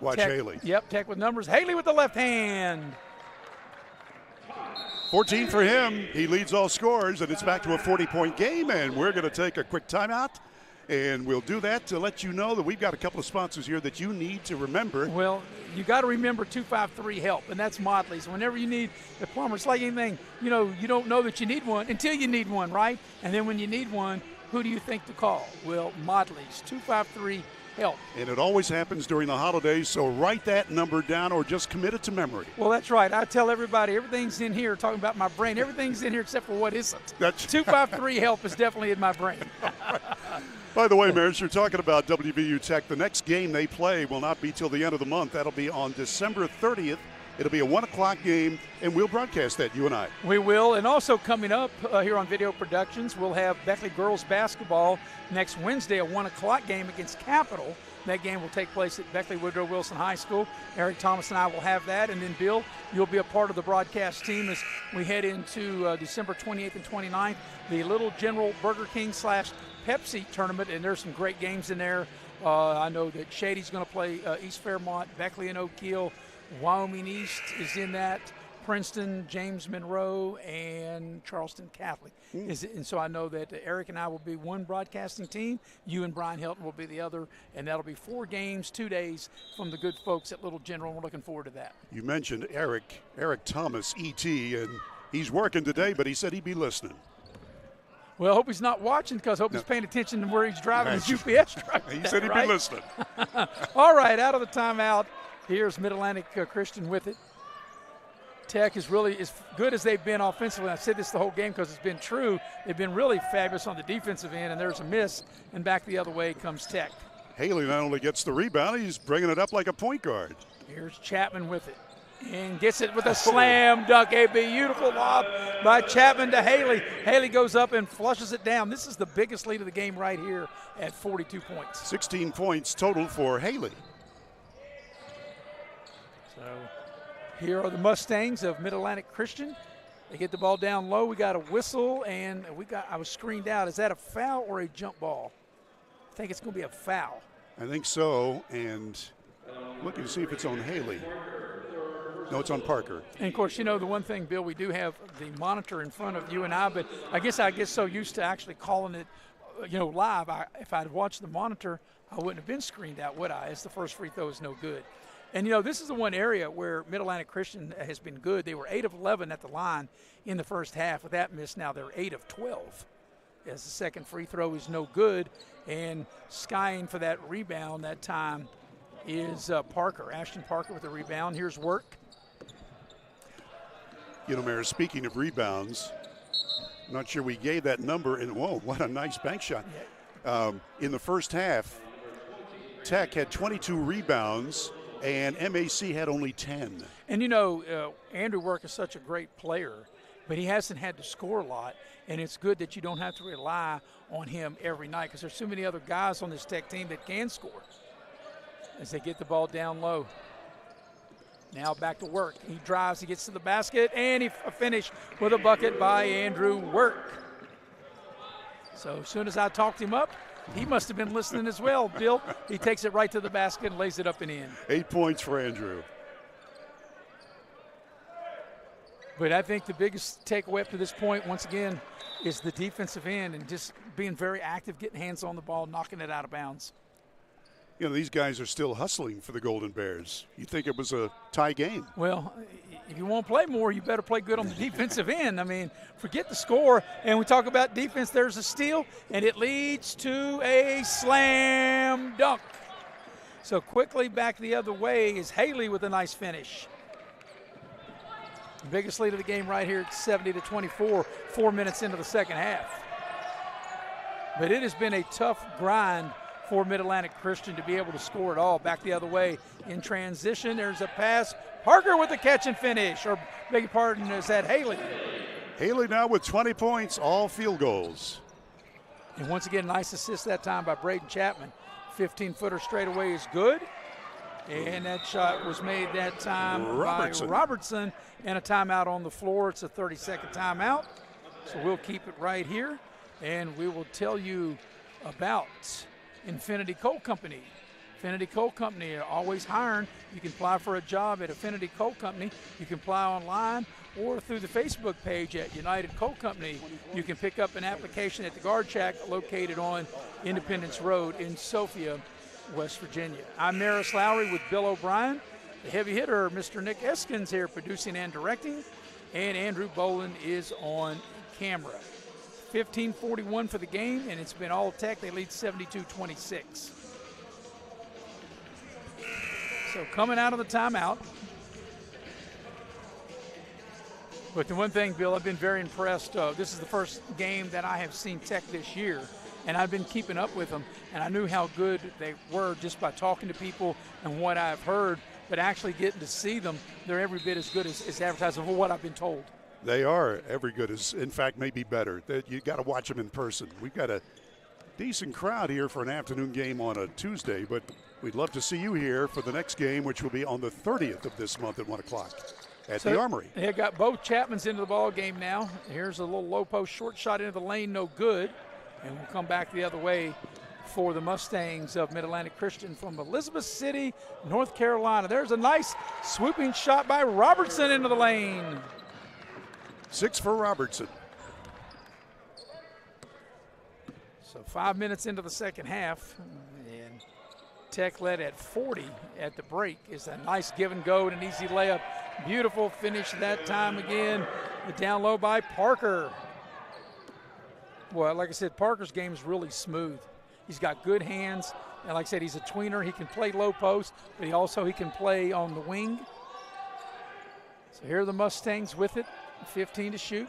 Watch Tech, Haley. Yep, Tech with numbers. Haley with the left hand. 14 for him. He leads all scorers, and it's back to a 40-point game, and we're going to take a quick timeout. And we'll do that to let you know that we've got a couple of sponsors here that you need to remember. Well, you got to remember 253-HELP, and that's Modley's. Whenever you need the plumber, it's like anything, you don't know that you need one until you need one, right? And then when you need one, who do you think to call? Well, Modley's, 253-HELP. And it always happens during the holidays, so write that number down or just commit it to memory. Well, that's right. I tell everybody everything's in here, talking about my brain. Everything's in here except for what isn't. That's 253-HELP is definitely in my brain. By the way, Maris, you're talking about WVU Tech. The next game they play will not be till the end of the month. That'll be on December 30th. It'll be a 1 o'clock game, and we'll broadcast that, you and I. We will. And also coming up here on Video Productions, we'll have Beckley girls basketball next Wednesday, a 1 o'clock game against Capital. That game will take place at Beckley Woodrow Wilson High School. Eric Thomas and I will have that. And then, Bill, you'll be a part of the broadcast team as we head into December 28th and 29th, the Little General Burger King / Pepsi tournament, and there's some great games in there. I know that Shady's going to play East Fairmont, Beckley and Oak Hill. Wyoming East is in that. Princeton, James Monroe, and Charleston Catholic. And so I know that Eric and I will be one broadcasting team. You and Brian Hilton will be the other, and that'll be 4 games, 2 days from the good folks at Little General. We're looking forward to that. You mentioned Eric Thomas, E.T., and he's working today, but he said he'd be listening. Well, I hope he's not watching because I hope he's paying attention to where he's driving his UPS truck. He said he'd be listening. All right, out of the timeout, here's Mid-Atlantic Christian with it. Tech is really as good as they've been offensively. I've said this the whole game because it's been true. They've been really fabulous on the defensive end, and there's a miss, and back the other way comes Tech. Haley not only gets the rebound, he's bringing it up like a point guard. Here's Chapman with it. And gets it with a slam dunk. A beautiful lob by Chapman to Haley. Haley goes up and flushes it down. This is the biggest lead of the game right here at 42 points. 16 points total for Haley. So here are the Mustangs of Mid-Atlantic Christian. They get the ball down low. We got a whistle, and I was screened out. Is that a foul or a jump ball? I think it's going to be a foul. I think so, and looking to see if it's on Haley. No, it's on Parker. And, of course, the one thing, Bill, we do have the monitor in front of you and I, but I guess so used to actually calling it, live. If I'd watched the monitor, I wouldn't have been screened out, would I? As the first free throw is no good. And, this is the one area where Mid-Atlantic Christian has been good. They were 8 of 11 at the line in the first half. With that miss, now they're 8 of 12. As the second free throw is no good. And skying for that rebound that time is Parker. Ashton Parker with the rebound. Here's Work. Mayor, speaking of rebounds, I'm not sure we gave that number. And, whoa, what a nice bank shot. In the first half, Tech had 22 rebounds, and MAC had only 10. And, Andrew Work is such a great player, but he hasn't had to score a lot, and it's good that you don't have to rely on him every night because there's so many other guys on this Tech team that can score as they get the ball down low. Now back to Work. He drives, he gets to the basket, and he finished with a bucket by Andrew Work. So as soon as I talked him up, he must have been listening as well, Bill. He takes it right to the basket and lays it up and in. 8 points for Andrew. But I think the biggest takeaway up to this point, once again, is the defensive end and just being very active, getting hands on the ball, knocking it out of bounds. These guys are still hustling for the Golden Bears. You'd think it was a tie game. Well, if you want to play more, you better play good on the defensive end. I mean, forget the score. And we talk about defense, there's a steal, and it leads to a slam dunk. So quickly back the other way is Haley with a nice finish. The biggest lead of the game right here at 70-24, 4 minutes into the second half. But it has been a tough grind for Mid-Atlantic Christian to be able to score it all. Back the other way in transition. There's a pass. Parker with the catch and finish. Or beg your pardon, is that Haley? Haley now with 20 points, all field goals. And once again, nice assist that time by Braden Chapman. 15-footer straightaway is good. And that shot was made that time by Robertson. And a timeout on the floor. It's a 30-second timeout. So we'll keep it right here. And we will tell you about Infinity Coal Company. Infinity Coal Company are always hiring. You can apply for a job at Infinity Coal Company. You can apply online or through the Facebook page at United Coal Company. You can pick up an application at the Guard Shack located on Independence Road in Sophia, West Virginia. I'm Maris Lowry with Bill O'Brien. The heavy hitter, Mr. Nick Eskins here producing and directing. And Andrew Boland is on camera. 15:41 for the game, and it's been all Tech. They lead 72-26. So coming out of the timeout. But the one thing, Bill, I've been very impressed. This is the first game that I have seen Tech this year, and I've been keeping up with them, and I knew how good they were just by talking to people and what I've heard, but actually getting to see them, they're every bit as good as advertising for what I've been told. They are every good as, in fact, maybe better. You got to watch them in person. We've got a decent crowd here for an afternoon game on a Tuesday, but we'd love to see you here for the next game, which will be on the 30th of this month at 1 o'clock at the Armory. They got both Chapmans into the ball game now. Here's a little low post short shot into the lane, no good. And we'll come back the other way for the Mustangs of Mid-Atlantic Christian from Elizabeth City, North Carolina. There's a nice swooping shot by Robertson into the lane. 6 for Robertson. So 5 minutes into the second half, and Tech led at 40 at the break. Is a nice give and go and an easy layup. Beautiful finish that time again. The down low by Parker. Well, like I said, Parker's game is really smooth. He's got good hands, and like I said, he's a tweener. He can play low post, but he can play on the wing. So here are the Mustangs with it. 15 to shoot.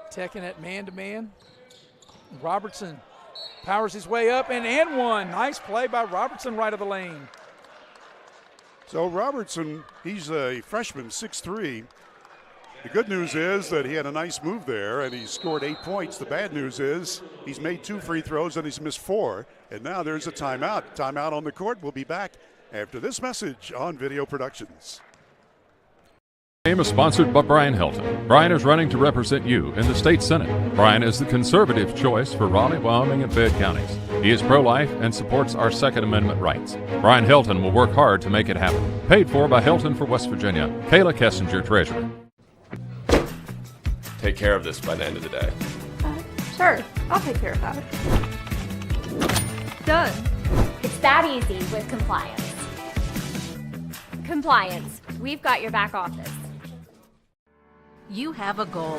Tech in that man-to-man. Robertson powers his way up and one. Nice play by Robertson right of the lane. So Robertson, he's a freshman, 6'3", The good news is that he had a nice move there, and he scored 8 points. The bad news is he's made 2 free throws, and he's missed 4. And now there's a timeout. Timeout on the court. We'll be back after this message on Video Productions. Game is sponsored by Brian Helton. Brian is running to represent you in the state senate. Brian is the conservative choice for Raleigh, Wyoming, and Fayette counties. He is pro-life and supports our Second Amendment rights. Brian Helton will work hard to make it happen. Paid for by Helton for West Virginia. Kayla Kessinger, Treasurer. Take care of this by the end of the day. Sure, I'll take care of that. Done. It's that easy with compliance. Compliance. We've got your back office. You have a goal.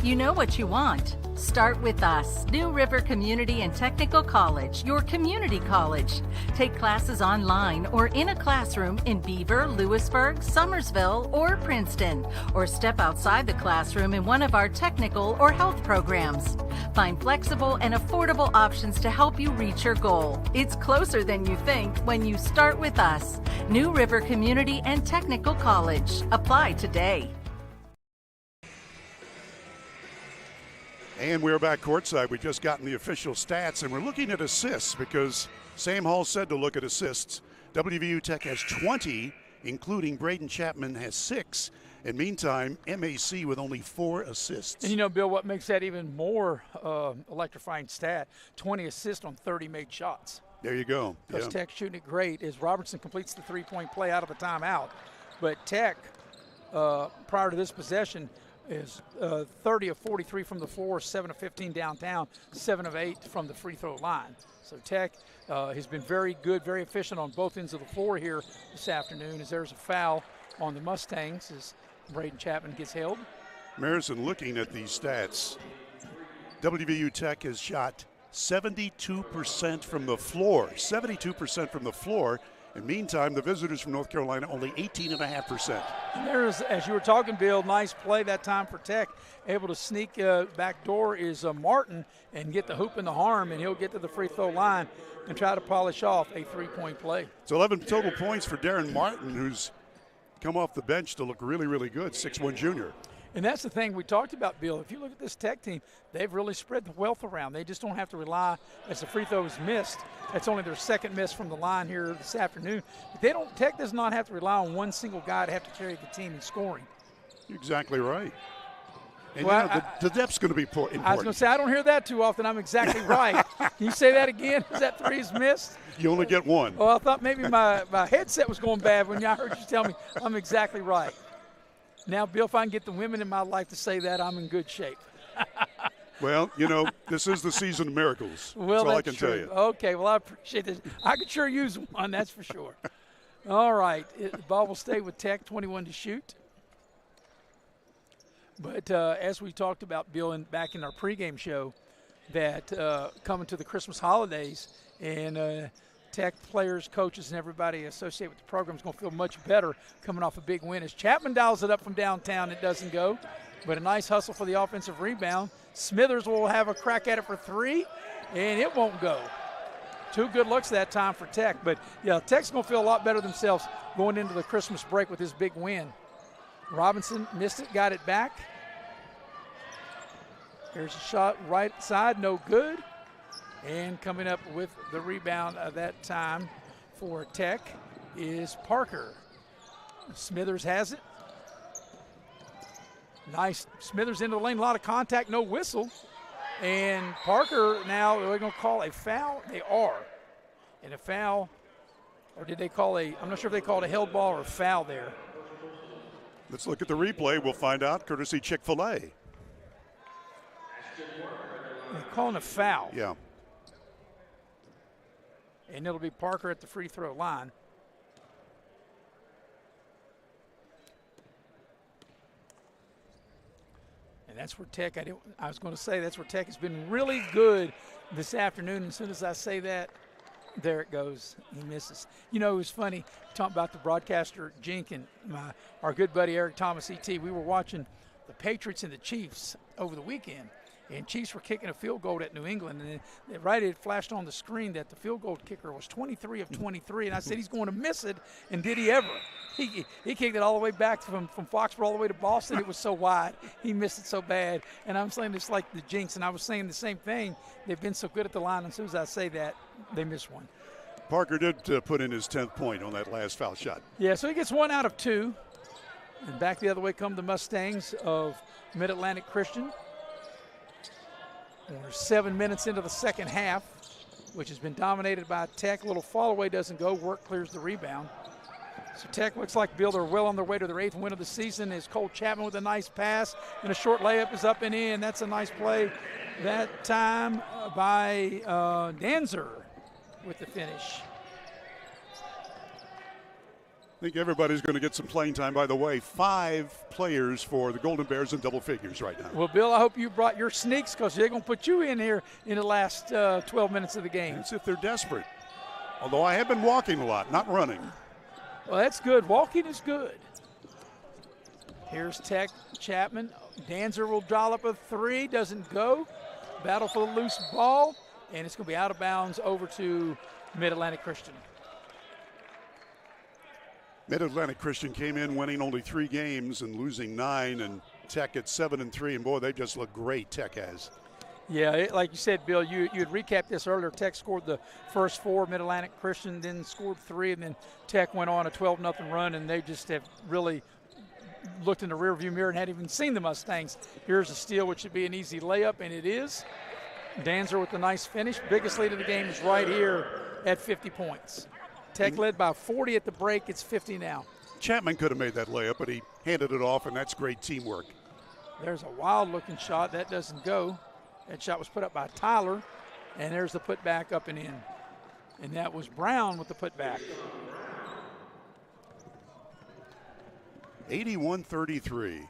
You know what you want. Start with us, New River Community and Technical College, your community college. Take classes online or in a classroom in Beaver, Lewisburg, Summersville, or Princeton, or step outside the classroom in one of our technical or health programs. Find flexible and affordable options to help you reach your goal. It's closer than you think when you start with us, New River Community and Technical College. Apply today. And we're back courtside. We've just gotten the official stats, and we're looking at assists because Sam Hall said to look at assists. WVU Tech has 20, including Braden Chapman has 6. And meantime, MAC with only 4 assists. And you know, Bill, what makes that even more electrifying stat, 20 assists on 30 made shots. There you go. Because Tech shooting it great as Robertson completes the three-point play out of a timeout. But Tech, prior to this possession, is 30 of 43 from the floor, 7 of 15 downtown, 7 of 8 from the free throw line. So Tech has been very good, very efficient on both ends of the floor here this afternoon as there's a foul on the Mustangs as Braden Chapman gets held. Marison, looking at these stats, WVU Tech has shot 72% from the floor, 72% from the floor. And meantime, the visitors from North Carolina only 18.5%. And there's, as you were talking, Bill, nice play that time for Tech. Able to sneak back door is Martin and get the hoop in the arm, and he'll get to the free throw line and try to polish off a three-point play. It's 11 total points for Darren Martin, who's come off the bench to look really, really good, 6'1" junior. And that's the thing we talked about, Bill. If you look at this Tech team, they've really spread the wealth around. They just don't have to rely, as the free throw is missed. That's only their second miss from the line here this afternoon. But Tech does not have to rely on one single guy to have to carry the team in scoring. You're exactly right. And well, you know, the depth's going to be important. I was going to say, I don't hear that too often. I'm exactly right. Can you say that again? Is that three is missed? You only get one. Well, I thought maybe my headset was going bad when I heard you tell me I'm exactly right. Now, Bill, if I can get the women in my life to say that, I'm in good shape. Well, you know, this is the season of miracles. Well, that's all I can tell you. Okay, well, I appreciate it. I could sure use one, that's for sure. All right, the ball will stay with Tech, 21 to shoot. But as we talked about, Bill, back in our pregame show, that coming to the Christmas holidays and Tech players, coaches, and everybody associated with the program is going to feel much better coming off a big win. As Chapman dials it up from downtown, it doesn't go. But a nice hustle for the offensive rebound. Smithers will have a crack at it for three, and it won't go. 2 good looks that time for Tech. But, yeah, Tech's going to feel a lot better themselves going into the Christmas break with this big win. Robinson missed it, got it back. Here's a shot right side, no good. And coming up with the rebound of that time for Tech is Parker. Smithers has it. Nice. Smithers into the lane, a lot of contact, no whistle. And Parker now, are they going to call a foul? They are. And a foul, or did they call I'm not sure if they called a held ball or a foul there. Let's look at the replay. We'll find out, courtesy Chick-fil-A. They're calling a foul. Yeah. And it'll be Parker at the free throw line. And that's where Tech, I was going to say, that's where Tech has been really good this afternoon. As soon as I say that, there it goes. He misses. You know, it was funny, talking about the broadcaster, Jink, and our good buddy Eric Thomas, ET. We were watching the Patriots and the Chiefs over the weekend. And Chiefs were kicking a field goal at New England, and it flashed on the screen that the field goal kicker was 23 of 23, and I said he's going to miss it, and did he ever? He kicked it all the way back from Foxborough all the way to Boston. It was so wide. He missed it so bad. And I'm saying it's like the jinx, and I was saying the same thing. They've been so good at the line, and as soon as I say that, they miss one. Parker did put in his 10th point on that last foul shot. Yeah, so he gets 1 out of 2. And back the other way come the Mustangs of Mid-Atlantic Christian. We're 7 minutes into the second half, which has been dominated by Tech. A little fall away doesn't go. Work clears the rebound. So Tech looks like, Bill, they're well on their way to their 8th win of the season. Is Cole Chapman with a nice pass, and a short layup is up and in. That's a nice play that time by Danzer with the finish. I think everybody's going to get some playing time. By the way, 5 players for the Golden Bears in double figures right now. Well, Bill, I hope you brought your sneaks, because they're going to put you in here in the last 12 minutes of the game. That's if they're desperate. Although I have been walking a lot, not running. Well, that's good. Walking is good. Here's Tech, Chapman. Danzer will dial up a 3. Doesn't go. Battle for the loose ball. And it's going to be out of bounds over to Mid-Atlantic Christian. Mid-Atlantic Christian came in winning only 3 games and losing 9, and Tech at 7-3. And boy, they just look great, Tech has. Yeah, like you said, Bill, you had recapped this earlier. Tech scored the first 4, Mid-Atlantic Christian then scored 3, and then Tech went on a 12-0 run, and they just have really looked in the rearview mirror and hadn't even seen the Mustangs. Here's a steal, which should be an easy layup, and it is. Danzer with a nice finish. Biggest lead of the game is right here at 50 points. Tech led by 40 at the break. It's 50 now. Chapman could have made that layup, but he handed it off, and that's great teamwork. There's a wild-looking shot. That doesn't go. That shot was put up by Tyler, and there's the putback up and in. And that was Brown with the putback. 81-33.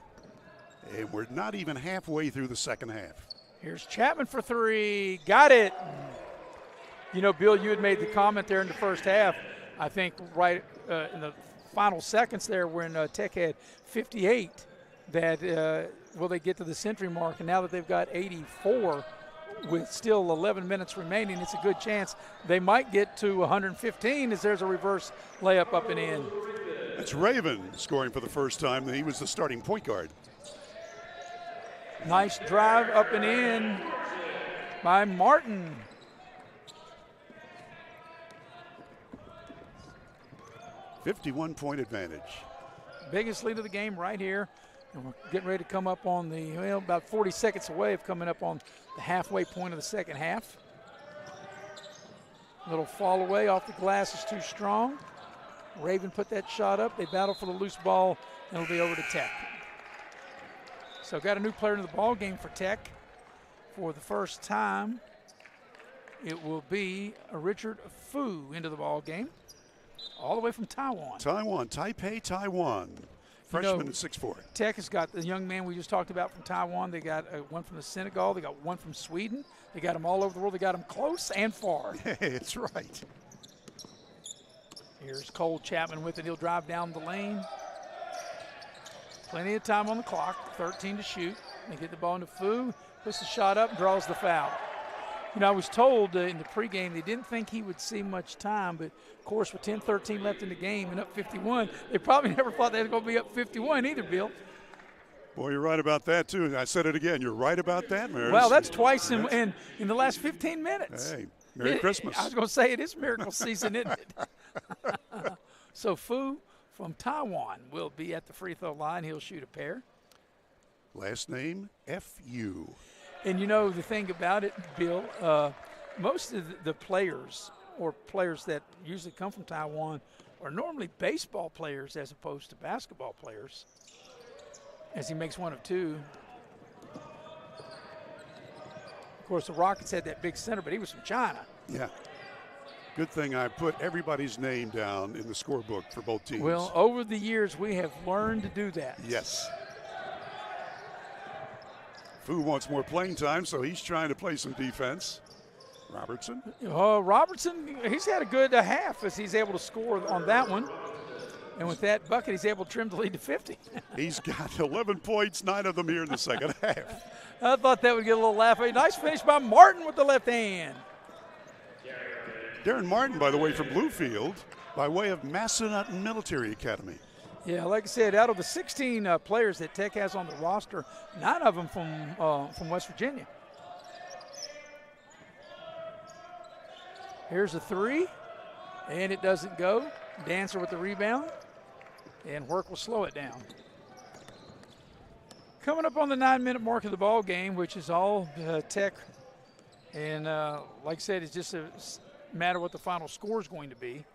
And we're not even halfway through the second half. Here's Chapman for 3. Got it. You know, Bill, you had made the comment there in the first half, I think right in the final seconds there when Tech had 58, that will they get to the century mark? And now that they've got 84 with still 11 minutes remaining, it's a good chance they might get to 115 as there's a reverse layup up and in. It's Raven scoring for the first time. He was the starting point guard. Nice drive up and in by Martin. .51 advantage. Biggest lead of the game right here. And we're getting ready to come up on about 40 seconds away of coming up on the halfway point of the second half. Little fall away off the glass is too strong. Raven put that shot up. They battle for the loose ball, and it'll be over to Tech. So got a new player in the ball game for Tech. For the first time, it will be a Richard Fu into the ball game, all the way from Taiwan. Taipei, Taiwan. Freshman at 6'4". Tech has got the young man we just talked about from Taiwan. They got one from the Senegal. They got one from Sweden. They got them all over the world. They got them close and far. That's right. Here's Cole Chapman with it. He'll drive down the lane. Plenty of time on the clock. 13 to shoot. They get the ball into Fu. Puts the shot up, draws the foul. You know, I was told in the pregame they didn't think he would see much time, but, of course, with 10-13 left in the game and up 51, they probably never thought they were going to be up 51 either, Bill. Boy, you're right about that, too. And I said it again. You're right about that, Maris. Well, that's twice in the last 15 minutes. Hey, Merry Christmas. I was going to say it is miracle season, isn't it? So Fu from Taiwan will be at the free throw line. He'll shoot a pair. Last name, F-U. And you know the thing about it, Bill, most of the players or players that usually come from Taiwan are normally baseball players as opposed to basketball players, as he makes one of two. Of course, the Rockets had that big center, but he was from China. Yeah. Good thing I put everybody's name down in the scorebook for both teams. Well, over the years, we have learned to do that. Yes. Fu wants more playing time, so he's trying to play some defense. Robertson. Robertson, he's had a good half as he's able to score on that one. And with that bucket, he's able to trim the lead to 50. He's got 11 points, 9 of them here in the second half. I thought that would get a little laugh. Nice finish by Martin with the left hand. Darren Martin, by the way, from Bluefield, by way of Massanutten Military Academy. Yeah, like I said, out of the 16 players that Tech has on the roster, 9 of them from West Virginia. Here's a 3, and it doesn't go. Dancer with the rebound, and Work will slow it down. Coming up on the 9-minute mark of the ball game, which is all Tech, and like I said, it's just a matter what the final score is going to be.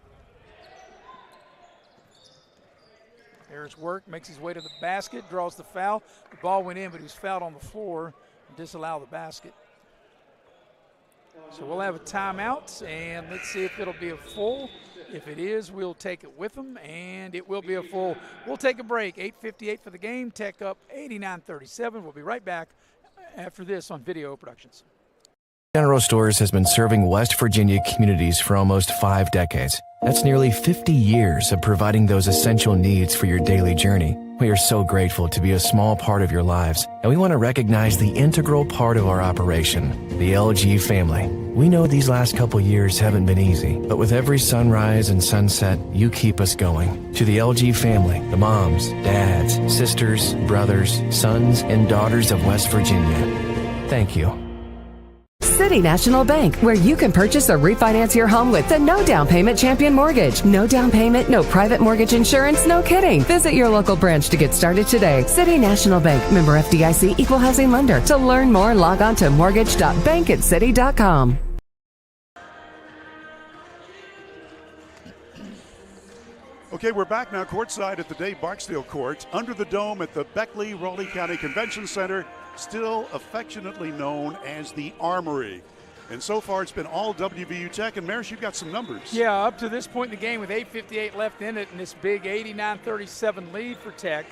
There's Work, makes his way to the basket, draws the foul. The ball went in, but he was fouled on the floor and disallowed the basket. So we'll have a timeout, and let's see if it'll be a full. If it is, we'll take it with them, and it will be a full. We'll take a break. 8:58 for the game. Tech up 89-37. We'll be right back after this on Video Productions. General Stores has been serving West Virginia communities for almost 5 decades. That's nearly 50 years of providing those essential needs for your daily journey. We are so grateful to be a small part of your lives, and we want to recognize the integral part of our operation, the LG family. We know these last couple years haven't been easy, but with every sunrise and sunset, you keep us going. To the LG family, the moms, dads, sisters, brothers, sons, and daughters of West Virginia, thank you. City National Bank, where you can purchase or refinance your home with the no down payment champion mortgage. No down payment, no private mortgage insurance, no kidding. Visit your local branch to get started today. City National Bank, member FDIC, equal housing lender. To learn more, log on to mortgage.bankatcity.com. Okay, we're back now courtside at the Dave Barksdale Court, under the dome at the Beckley-Raleigh County Convention Center, still affectionately known as the Armory. And so far it's been all WVU Tech. And Maris, you've got some numbers. Yeah, up to this point in the game with 8:58 left in it and this big 89-37 lead for Tech.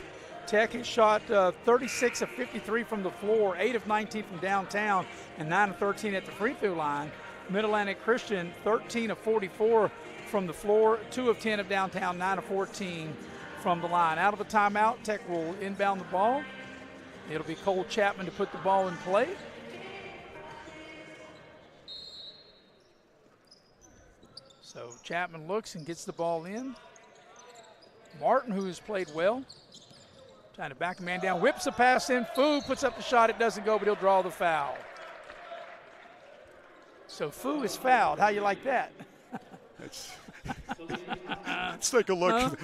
Tech has shot 36 of 53 from the floor, 8 of 19 from downtown, and 9 of 13 at the free throw line. Mid-Atlantic Christian, 13 of 44 from the floor, 2 of 10 of downtown, 9 of 14 from the line. Out of the timeout, Tech will inbound the ball. It'll be Cole Chapman to put the ball in play. So Chapman looks and gets the ball in. Martin, who has played well, trying to back a man down, whips a pass in. Fu puts up the shot. It doesn't go, but he'll draw the foul. So Fu is fouled. How you like that? Let's take a look.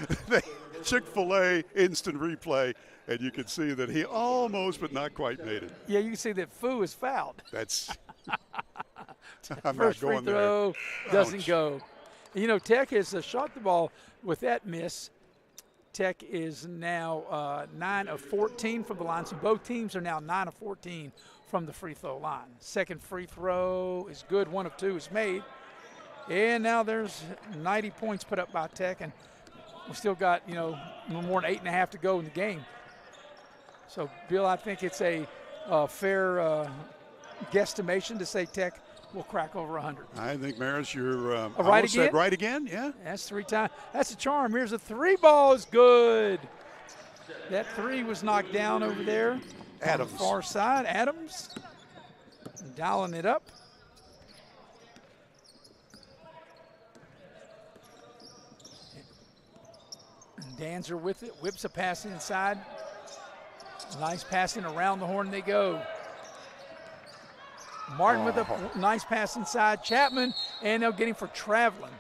Chick-fil-A instant replay, and you can see that he almost but not quite made it. Yeah, you can see that Fu is fouled. That's I'm First not going free throw there. doesn't Ouch. go. You know, Tech has shot the ball with that miss. Tech is now 9 of 14 from the line, so both teams are now 9 of 14 from the free throw line. Second free throw is good. 1 of 2 is made. And now there's 90 points put up by Tech, and we still got, no more than 8.5 to go in the game. So, Bill, I think it's a fair guesstimation to say Tech will crack over 100. I think, Maris, you're right said again? right again, yeah. That's 3 times. That's a charm. Here's a 3 ball is good. That 3 was knocked down over there. Adams. On the far side. Adams dialing it up. Danzer with it, whips a pass inside. Nice passing around the horn they go. Martin with a nice pass inside. Chapman, and they'll get him for traveling.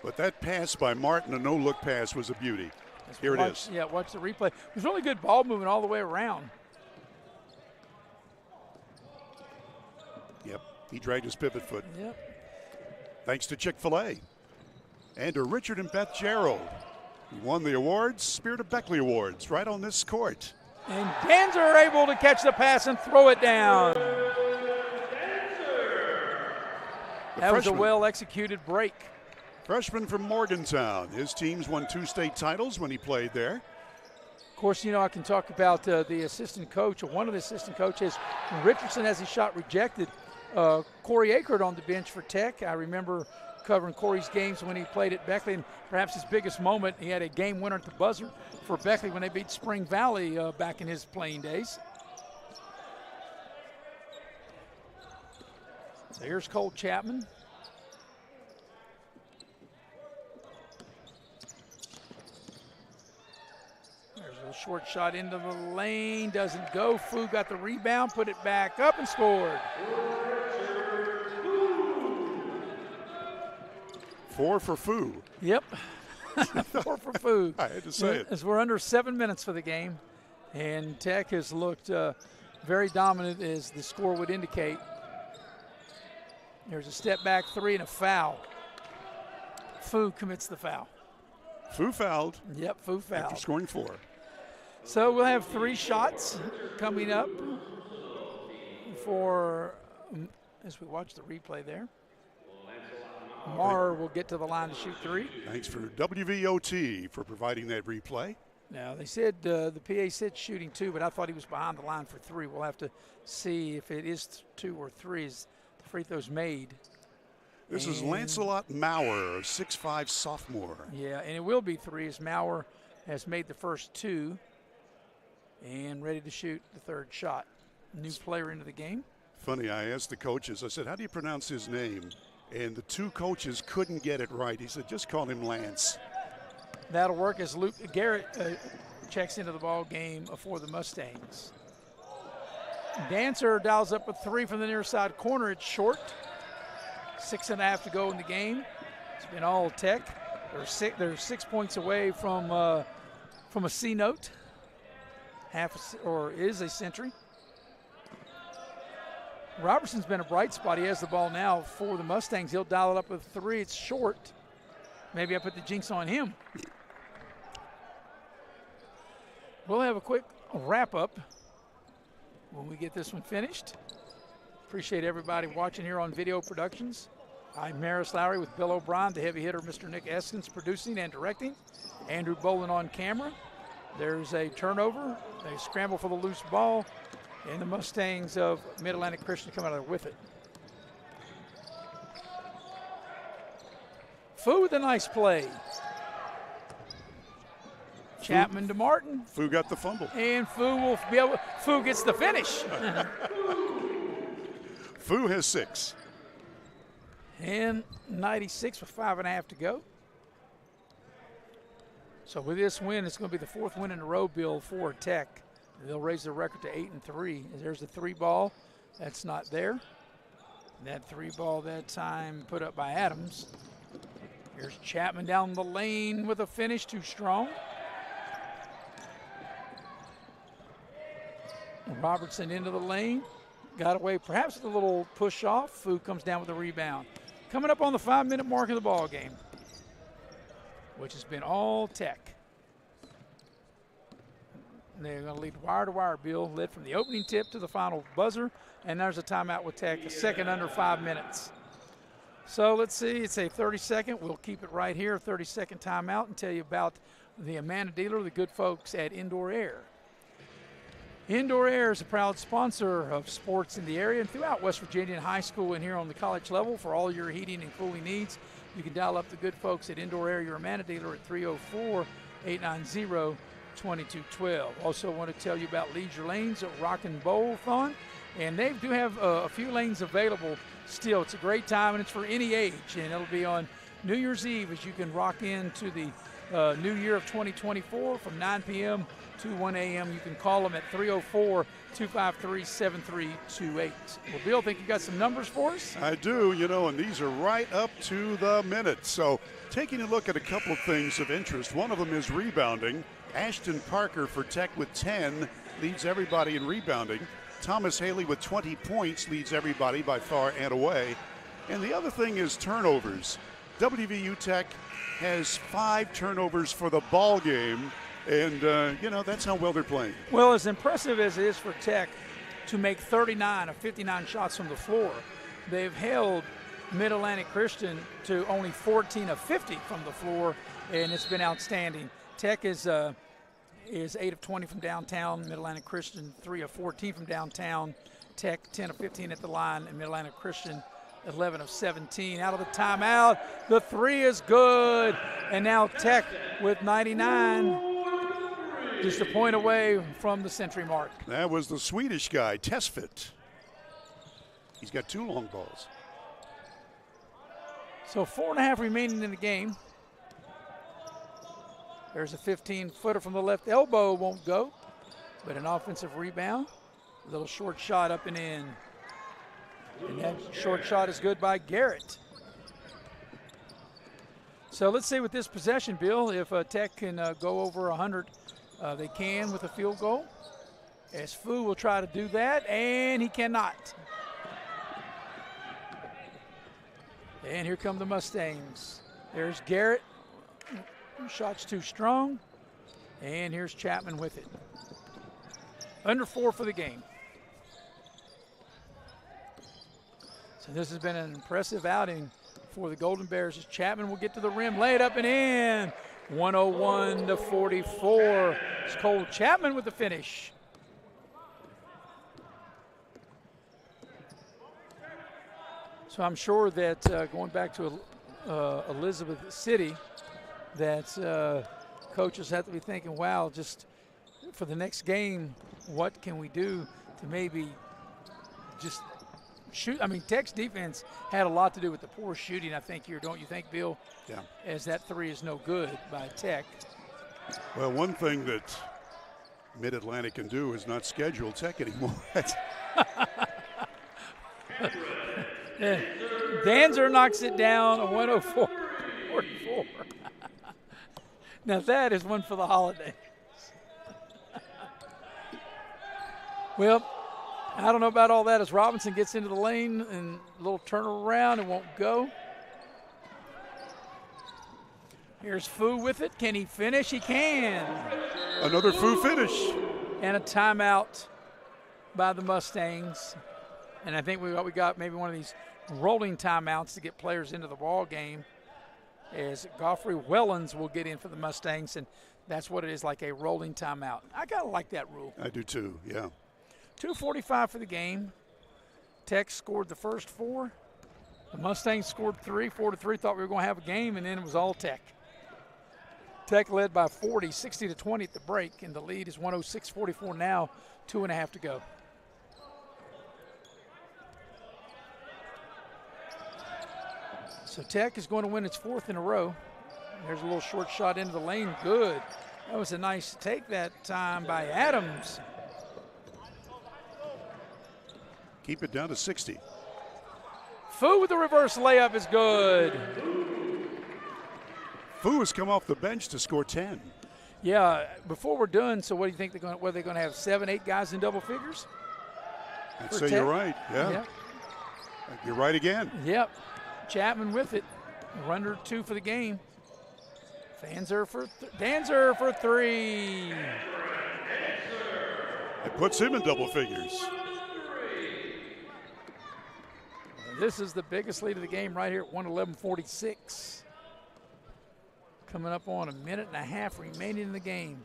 But that pass by Martin, a no-look pass, was a beauty. Here it is. Yeah, watch the replay. It was really good ball movement all the way around. Yep, he dragged his pivot foot. Yep. Thanks to Chick-fil-A. And to Richard and Beth Gerald, who won the awards, Spirit of Beckley Awards, right on this court. And Danzer able to catch the pass and throw it down. That was a well-executed break. Freshman from Morgantown. His teams won 2 state titles when he played there. Of course, I can talk about the assistant coach, or one of the assistant coaches. Richardson has his shot rejected. Corey Akert on the bench for Tech. I remember covering Corey's games when he played at Beckley, and perhaps his biggest moment, he had a game winner at the buzzer for Beckley when they beat Spring Valley back in his playing days. So here's Cole Chapman. There's a short shot into the lane, doesn't go. Fu got the rebound, put it back up and scored. 4 for Fu. Yep, 4 for Fu. I had to say it. As we're under 7 minutes for the game, and Tech has looked very dominant as the score would indicate. There's a step back 3 and a foul. Fu commits the foul. Fu fouled. Yep, Fu fouled. After scoring 4. So we'll have 3 shots coming up for, as we watch the replay there. Marr will get to the line to shoot 3. Thanks for WVOT for providing that replay. Now, they said the PA said shooting 2, but I thought he was behind the line for 3. We'll have to see if it is 2 or 3 as the free throw's made. This is Lancelot Maurer, 6'5" sophomore. Yeah, and it will be 3 as Maurer has made the first 2 and ready to shoot the 3rd shot. New player into the game. Funny, I asked the coaches, I said, how do you pronounce his name? And the 2 coaches couldn't get it right. He said, just call him Lance. That'll work as Luke Garrett checks into the ball game for the Mustangs. Dancer dials up a 3 from the near side corner. It's short. 6.5 to go in the game. It's been all Tech. They're 6 points away from a C note. Is a century. Robertson's been a bright spot. He has the ball now for the Mustangs. He'll dial it up with 3. It's short. Maybe I put the jinx on him. We'll have a quick wrap-up when we get this one finished. Appreciate everybody watching here on Video Productions. I'm Maris Lowry with Bill O'Brien, the heavy hitter, Mr. Nick Eskins, producing and directing. Andrew Bolin on camera. There's a turnover, a scramble for the loose ball, and the Mustangs of Mid-Atlantic Christian come out of there with it. Fu with a nice play. Chapman to Martin. Fu got the fumble. And Fu gets the finish. Fu has 6. And 96 with 5.5 to go. So with this win, it's going to be the 4th win in a row, Bill, for Tech. They'll raise their record to 8-3. There's the 3 ball. That's not there. That 3 ball that time put up by Adams. Here's Chapman down the lane with a finish, too strong. Robertson into the lane. Got away perhaps with a little push off. Fu comes down with a rebound. Coming up on the 5-minute mark of the ball game, which has been all Tech. They're going to lead wire to wire, Bill. Led from the opening tip to the final buzzer. And there's a timeout with Tech, a second under 5 minutes. So let's see, it's a 30-second. We'll keep it right here, 30-second timeout, and tell you about the Amanda Dealer, the good folks at Indoor Air. Indoor Air is a proud sponsor of sports in the area and throughout West Virginia and high school and here on the college level. For all your heating and cooling needs, you can dial up the good folks at Indoor Air, your Amanda Dealer, at 304-890-2212. Also want to tell you about Leisure Lanes at Rock and Bowl-thon, and they do have a few lanes available still. It's a great time, and it's for any age, and it'll be on New Year's Eve as you can rock into the new year of 2024 from 9 p.m. to 1 a.m. You can call them at 304-253-7328. Well, Bill, think you got some numbers for us? I do, and these are right up to the minute. So taking a look at a couple of things of interest, one of them is rebounding. Ashton Parker for Tech with 10 leads everybody in rebounding. Thomas Haley with 20 points leads everybody by far and away. And the other thing is turnovers. WVU Tech has 5 turnovers for the ball game. And, that's how well they're playing. Well, as impressive as it is for Tech to make 39 of 59 shots from the floor, they've held Mid-Atlantic Christian to only 14 of 50 from the floor, and it's been outstanding. Tech is 8 of 20 from downtown, Mid-Atlantic Christian 3 of 14 from downtown, Tech 10 of 15 at the line, and Mid-Atlantic Christian 11 of 17 out of the timeout. The three is good. And now Tech with 99. Just a point away from the century mark. That was the Swedish guy, Tesfit. He's got 2 long balls. So 4.5 remaining in the game. There's a 15-footer from the left elbow, won't go, but an offensive rebound. A little short shot up and in. And that short shot is good by Garrett. So let's see with this possession, Bill, if Tech can go over 100, they can with a field goal. As Fu will try to do that, and he cannot. And here come the Mustangs. There's Garrett. Shot's too strong. And here's Chapman with it. Under 4 for the game. So this has been an impressive outing for the Golden Bears as Chapman will get to the rim, lay it up and in. 101-44. It's Cole Chapman with the finish. So I'm sure that going back to Elizabeth City, that coaches have to be thinking, wow, just for the next game, what can we do to maybe just shoot? I mean, Tech's defense had a lot to do with the poor shooting, I think, here, don't you think, Bill? Yeah. As that three is no good by Tech. Well, one thing that Mid-Atlantic can do is not schedule Tech anymore. Danzer knocks it down, a 104-44. Now that is one for the holidays. Well, I don't know about all that as Robinson gets into the lane and a little turnaround and won't go. Here's Fu with it. Can he finish? He can. Another Fu finish. And a timeout by the Mustangs. And I think we got maybe one of these rolling timeouts to get players into the ball game, as Godfrey Wellens will get in for the Mustangs, and that's what it is, like a rolling timeout. I kind of like that rule. I do too, yeah. 2:45 for the game. Tech scored the first 4. The Mustangs scored 3, 4-3. Thought we were going to have a game, and then it was all Tech. Tech led by 40, 60-20 at the break, and the lead is 106-44 now, 2.5 to go. So Tech is going to win its 4th in a row. There's a little short shot into the lane. Good. That was a nice take that time by Adams. Keep it down to 60. Fu with the reverse layup is good. Fu has come off the bench to score 10. Yeah, before we're done, so what do you think they're going to have 7, 8 guys in double figures? I'd say you're right, yeah. Yep. You're right again. Yep. Chapman with it. Under 2 for the game. Danzer for 3. It puts him in double figures. This is the biggest lead of the game right here at 111-46. Coming up on 1.5 minutes remaining in the game.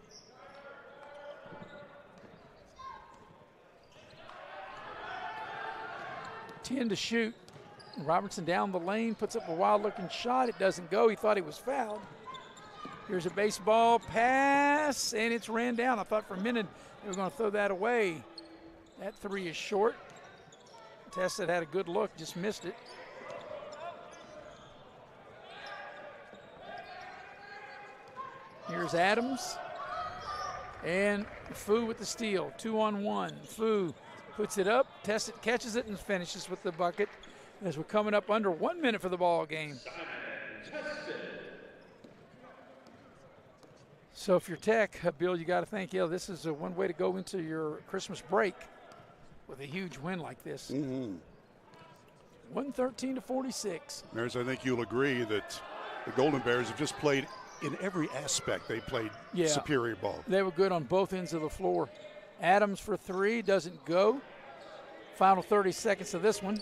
Ten to shoot. Robertson down the lane, puts up a wild-looking shot. It doesn't go. He thought he was fouled. Here's a baseball pass, and it's ran down. I thought for a minute they were going to throw that away. That 3 is short. Tessa had a good look, just missed it. Here's Adams. And Fu with the steal, 2-on-1. Fu puts it up, Tessa catches it, and finishes with the bucket as we're coming up under 1 minute for the ball game. So if you're Tech, Bill, you got to think, yeah, this is one way to go into your Christmas break with a huge win like this. 113-46. Maris, I think you'll agree that the Golden Bears have just played in every aspect. They played superior ball. They were good on both ends of the floor. Adams for 3, doesn't go. Final 30 seconds of this one.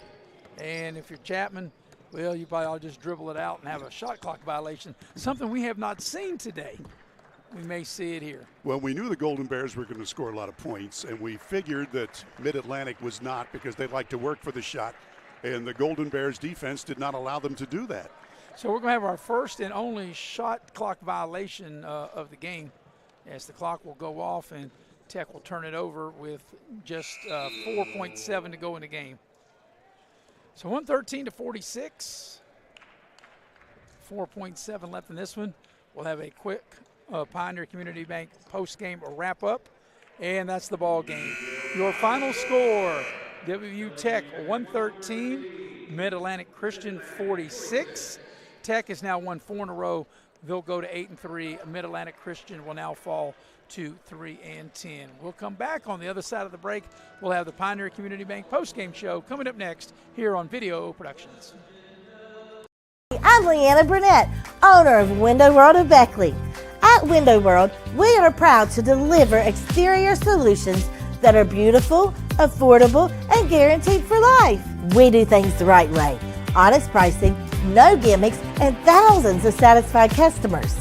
And if you're Chapman, well, you probably ought to just dribble it out and have a shot clock violation, something we have not seen today. We may see it here. Well, we knew the Golden Bears were going to score a lot of points, and we figured that Mid-Atlantic was not, because they like to work for the shot. and the Golden Bears defense did not allow them to do that. So we're going to have our first and only shot clock violation of the game, as the clock will go off and Tech will turn it over with just 4.7 to go in the game. So 113-46, 4.7 left in this one. We'll have a quick Pioneer Community Bank post-game wrap-up, and that's the ball game. Your final score, WVU Tech 113, Mid-Atlantic Christian 46. Tech has now won 4 in a row. They'll go to 8-3. Mid-Atlantic Christian will now fall to 3-10. We'll come back on the other side of the break. We'll have the Pioneer Community Bank post-game show coming up next here on Video Productions. I'm Leanna Burnett, owner of Window World of Beckley. At Window World, we are proud to deliver exterior solutions that are beautiful, affordable, and guaranteed for life. We do things the right way. Honest pricing, no gimmicks, and thousands of satisfied customers.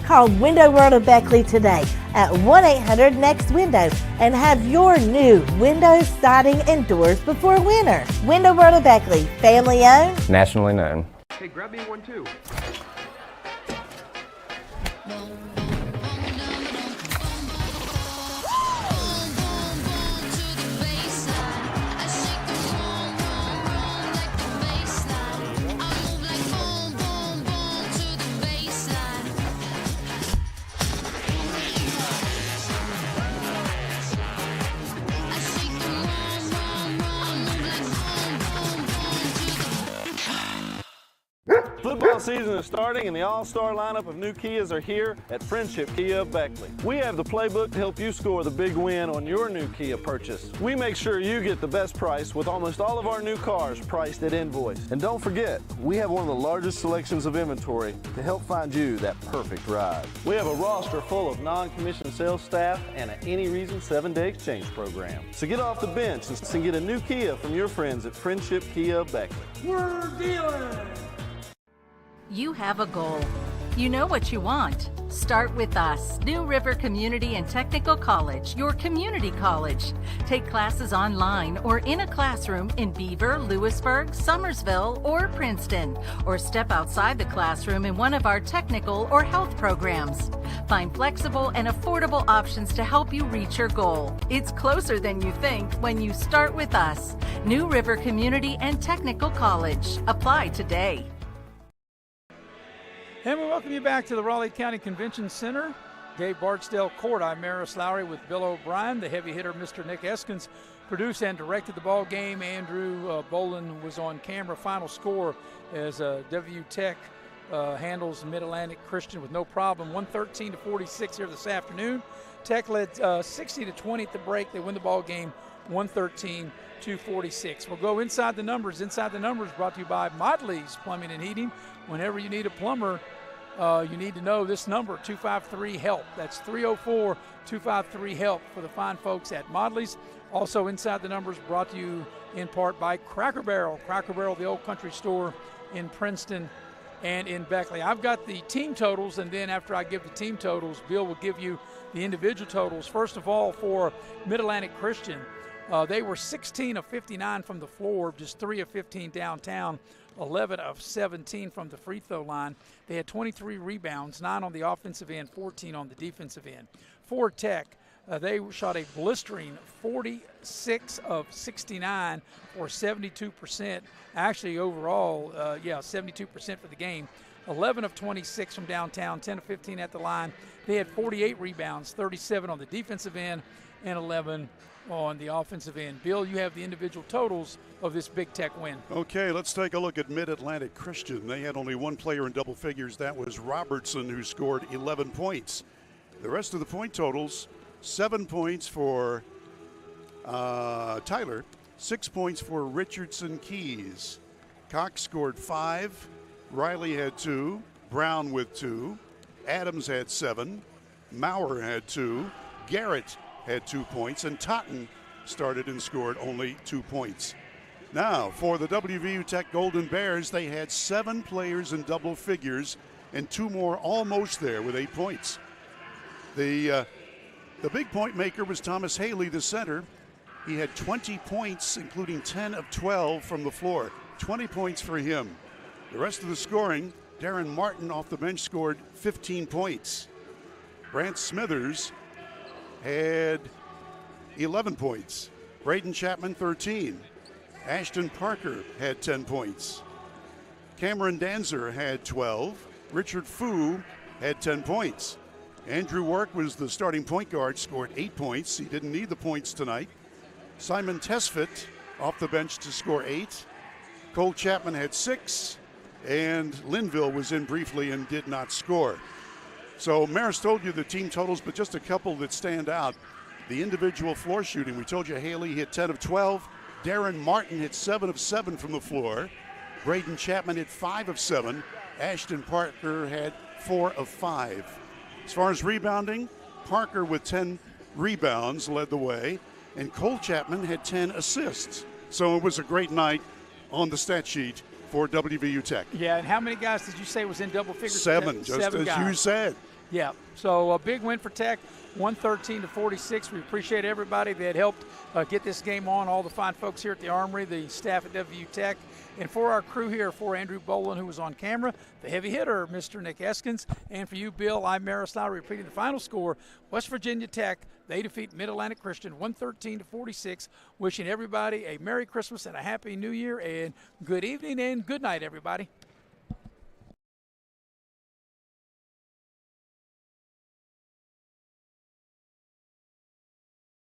Call Window World of Beckley today at 1-800-NEXT-WINDOW and have your new windows, siding, and doors before winter. Window World of Beckley, family owned, nationally known. Hey, grab me one too. Football season is starting and the all-star lineup of new Kias are here at Friendship Kia of Beckley. We have the playbook to help you score the big win on your new Kia purchase. We make sure you get the best price with almost all of our new cars priced at invoice. And don't forget, we have one of the largest selections of inventory to help find you that perfect ride. We have a roster full of non-commissioned sales staff and an any reason 7-day exchange program. So get off the bench and get a new Kia from your friends at Friendship Kia of Beckley. We're dealing! You have a goal. You know what you want. Start with us, New River Community and Technical College, your community college. Take classes online or in a classroom in Beaver, Lewisburg, Summersville, or Princeton, or step outside the classroom in one of our technical or health programs. Find flexible and affordable options to help you reach your goal. It's closer than you think when you start with us, New River Community and Technical College. Apply today. And we welcome you back to the Raleigh County Convention Center. Dave Bardsdale Court. I'm Maris Lowry with Bill O'Brien. The heavy hitter, Mr. Nick Eskins, produced and directed the ball game. Andrew Boland was on camera. Final score as WVU Tech handles Mid-Atlantic Christian with no problem. 113-46 here this afternoon. Tech led 60-20 at the break. They win the ball game 113-46. We'll go inside the numbers. Inside the numbers brought to you by Modley's Plumbing and Heating. Whenever you need a plumber, you need to know this number, 253-HELP. That's 304-253-HELP for the fine folks at Modley's. Also inside the numbers brought to you in part by Cracker Barrel. Cracker Barrel, the old country store in Princeton and in Beckley. I've got the team totals, and then after I give the team totals, Bill will give you the individual totals. First of all, for Mid-Atlantic Christian, they were 16 of 59 from the floor, just 3 of 15 downtown, 11 of 17 from the free throw line. They had 23 rebounds, 9 on the offensive end, 14 on the defensive end. For Tech, they shot a blistering 46 of 69 or 72%. Actually, overall, 72% for the game. 11 of 26 from downtown, 10 of 15 at the line. They had 48 rebounds, 37 on the defensive end, and 11 on the offensive end. Bill, you have the individual totals of this Big Tech win. Okay, let's take a look at Mid-Atlantic Christian. They had only one player in double figures. That was Robertson, who scored 11 points. The rest of the point totals, 7 points for Tyler, 6 points for Richardson Keys. Cox scored 5, Riley had 2, Brown with 2, Adams had 7, Maurer had 2, Garrett had 2 points, and Totten started and scored only 2 points. Now, for the WVU Tech Golden Bears, they had 7 players in double figures and 2 more almost there with 8 points. The big point maker was Thomas Haley, the center. He had 20 points, including 10 of 12 from the floor. 20 points for him. The rest of the scoring, Darren Martin off the bench scored 15 points. Brant Smithers had 11 points. Braden Chapman, 13. Ashton Parker had 10 points. Cameron Danzer had 12. Richard Fu had 10 points. Andrew Work was the starting point guard, scored 8 points. He didn't need the points tonight. Simon Tesfit off the bench to score 8. Cole Chapman had 6. And Linville was in briefly and did not score. So Maris told you the team totals, but just a couple that stand out. The individual floor shooting, we told you Haley hit 10 of 12. Darren Martin hit 7 of 7 from the floor. Braden Chapman hit 5 of 7. Ashton Parker had 4 of 5. As far as rebounding, Parker with 10 rebounds led the way, and Cole Chapman had 10 assists. So it was a great night on the stat sheet for WVU Tech. Yeah, and how many guys did you say was in double figures? 7, just 7 as guys. you said. Yeah, so a big win for Tech, 113-46. We appreciate everybody that helped get this game on, all the fine folks here at the Armory, the staff at WVU Tech, and for our crew here, for Andrew Boland, who was on camera, the heavy hitter, Mr. Nick Eskins, and for you, Bill, I'm Maris Lowry, repeating the final score. West Virginia Tech, they defeat Mid-Atlantic Christian 113-46, wishing everybody a Merry Christmas and a Happy New Year, and good evening and good night, everybody.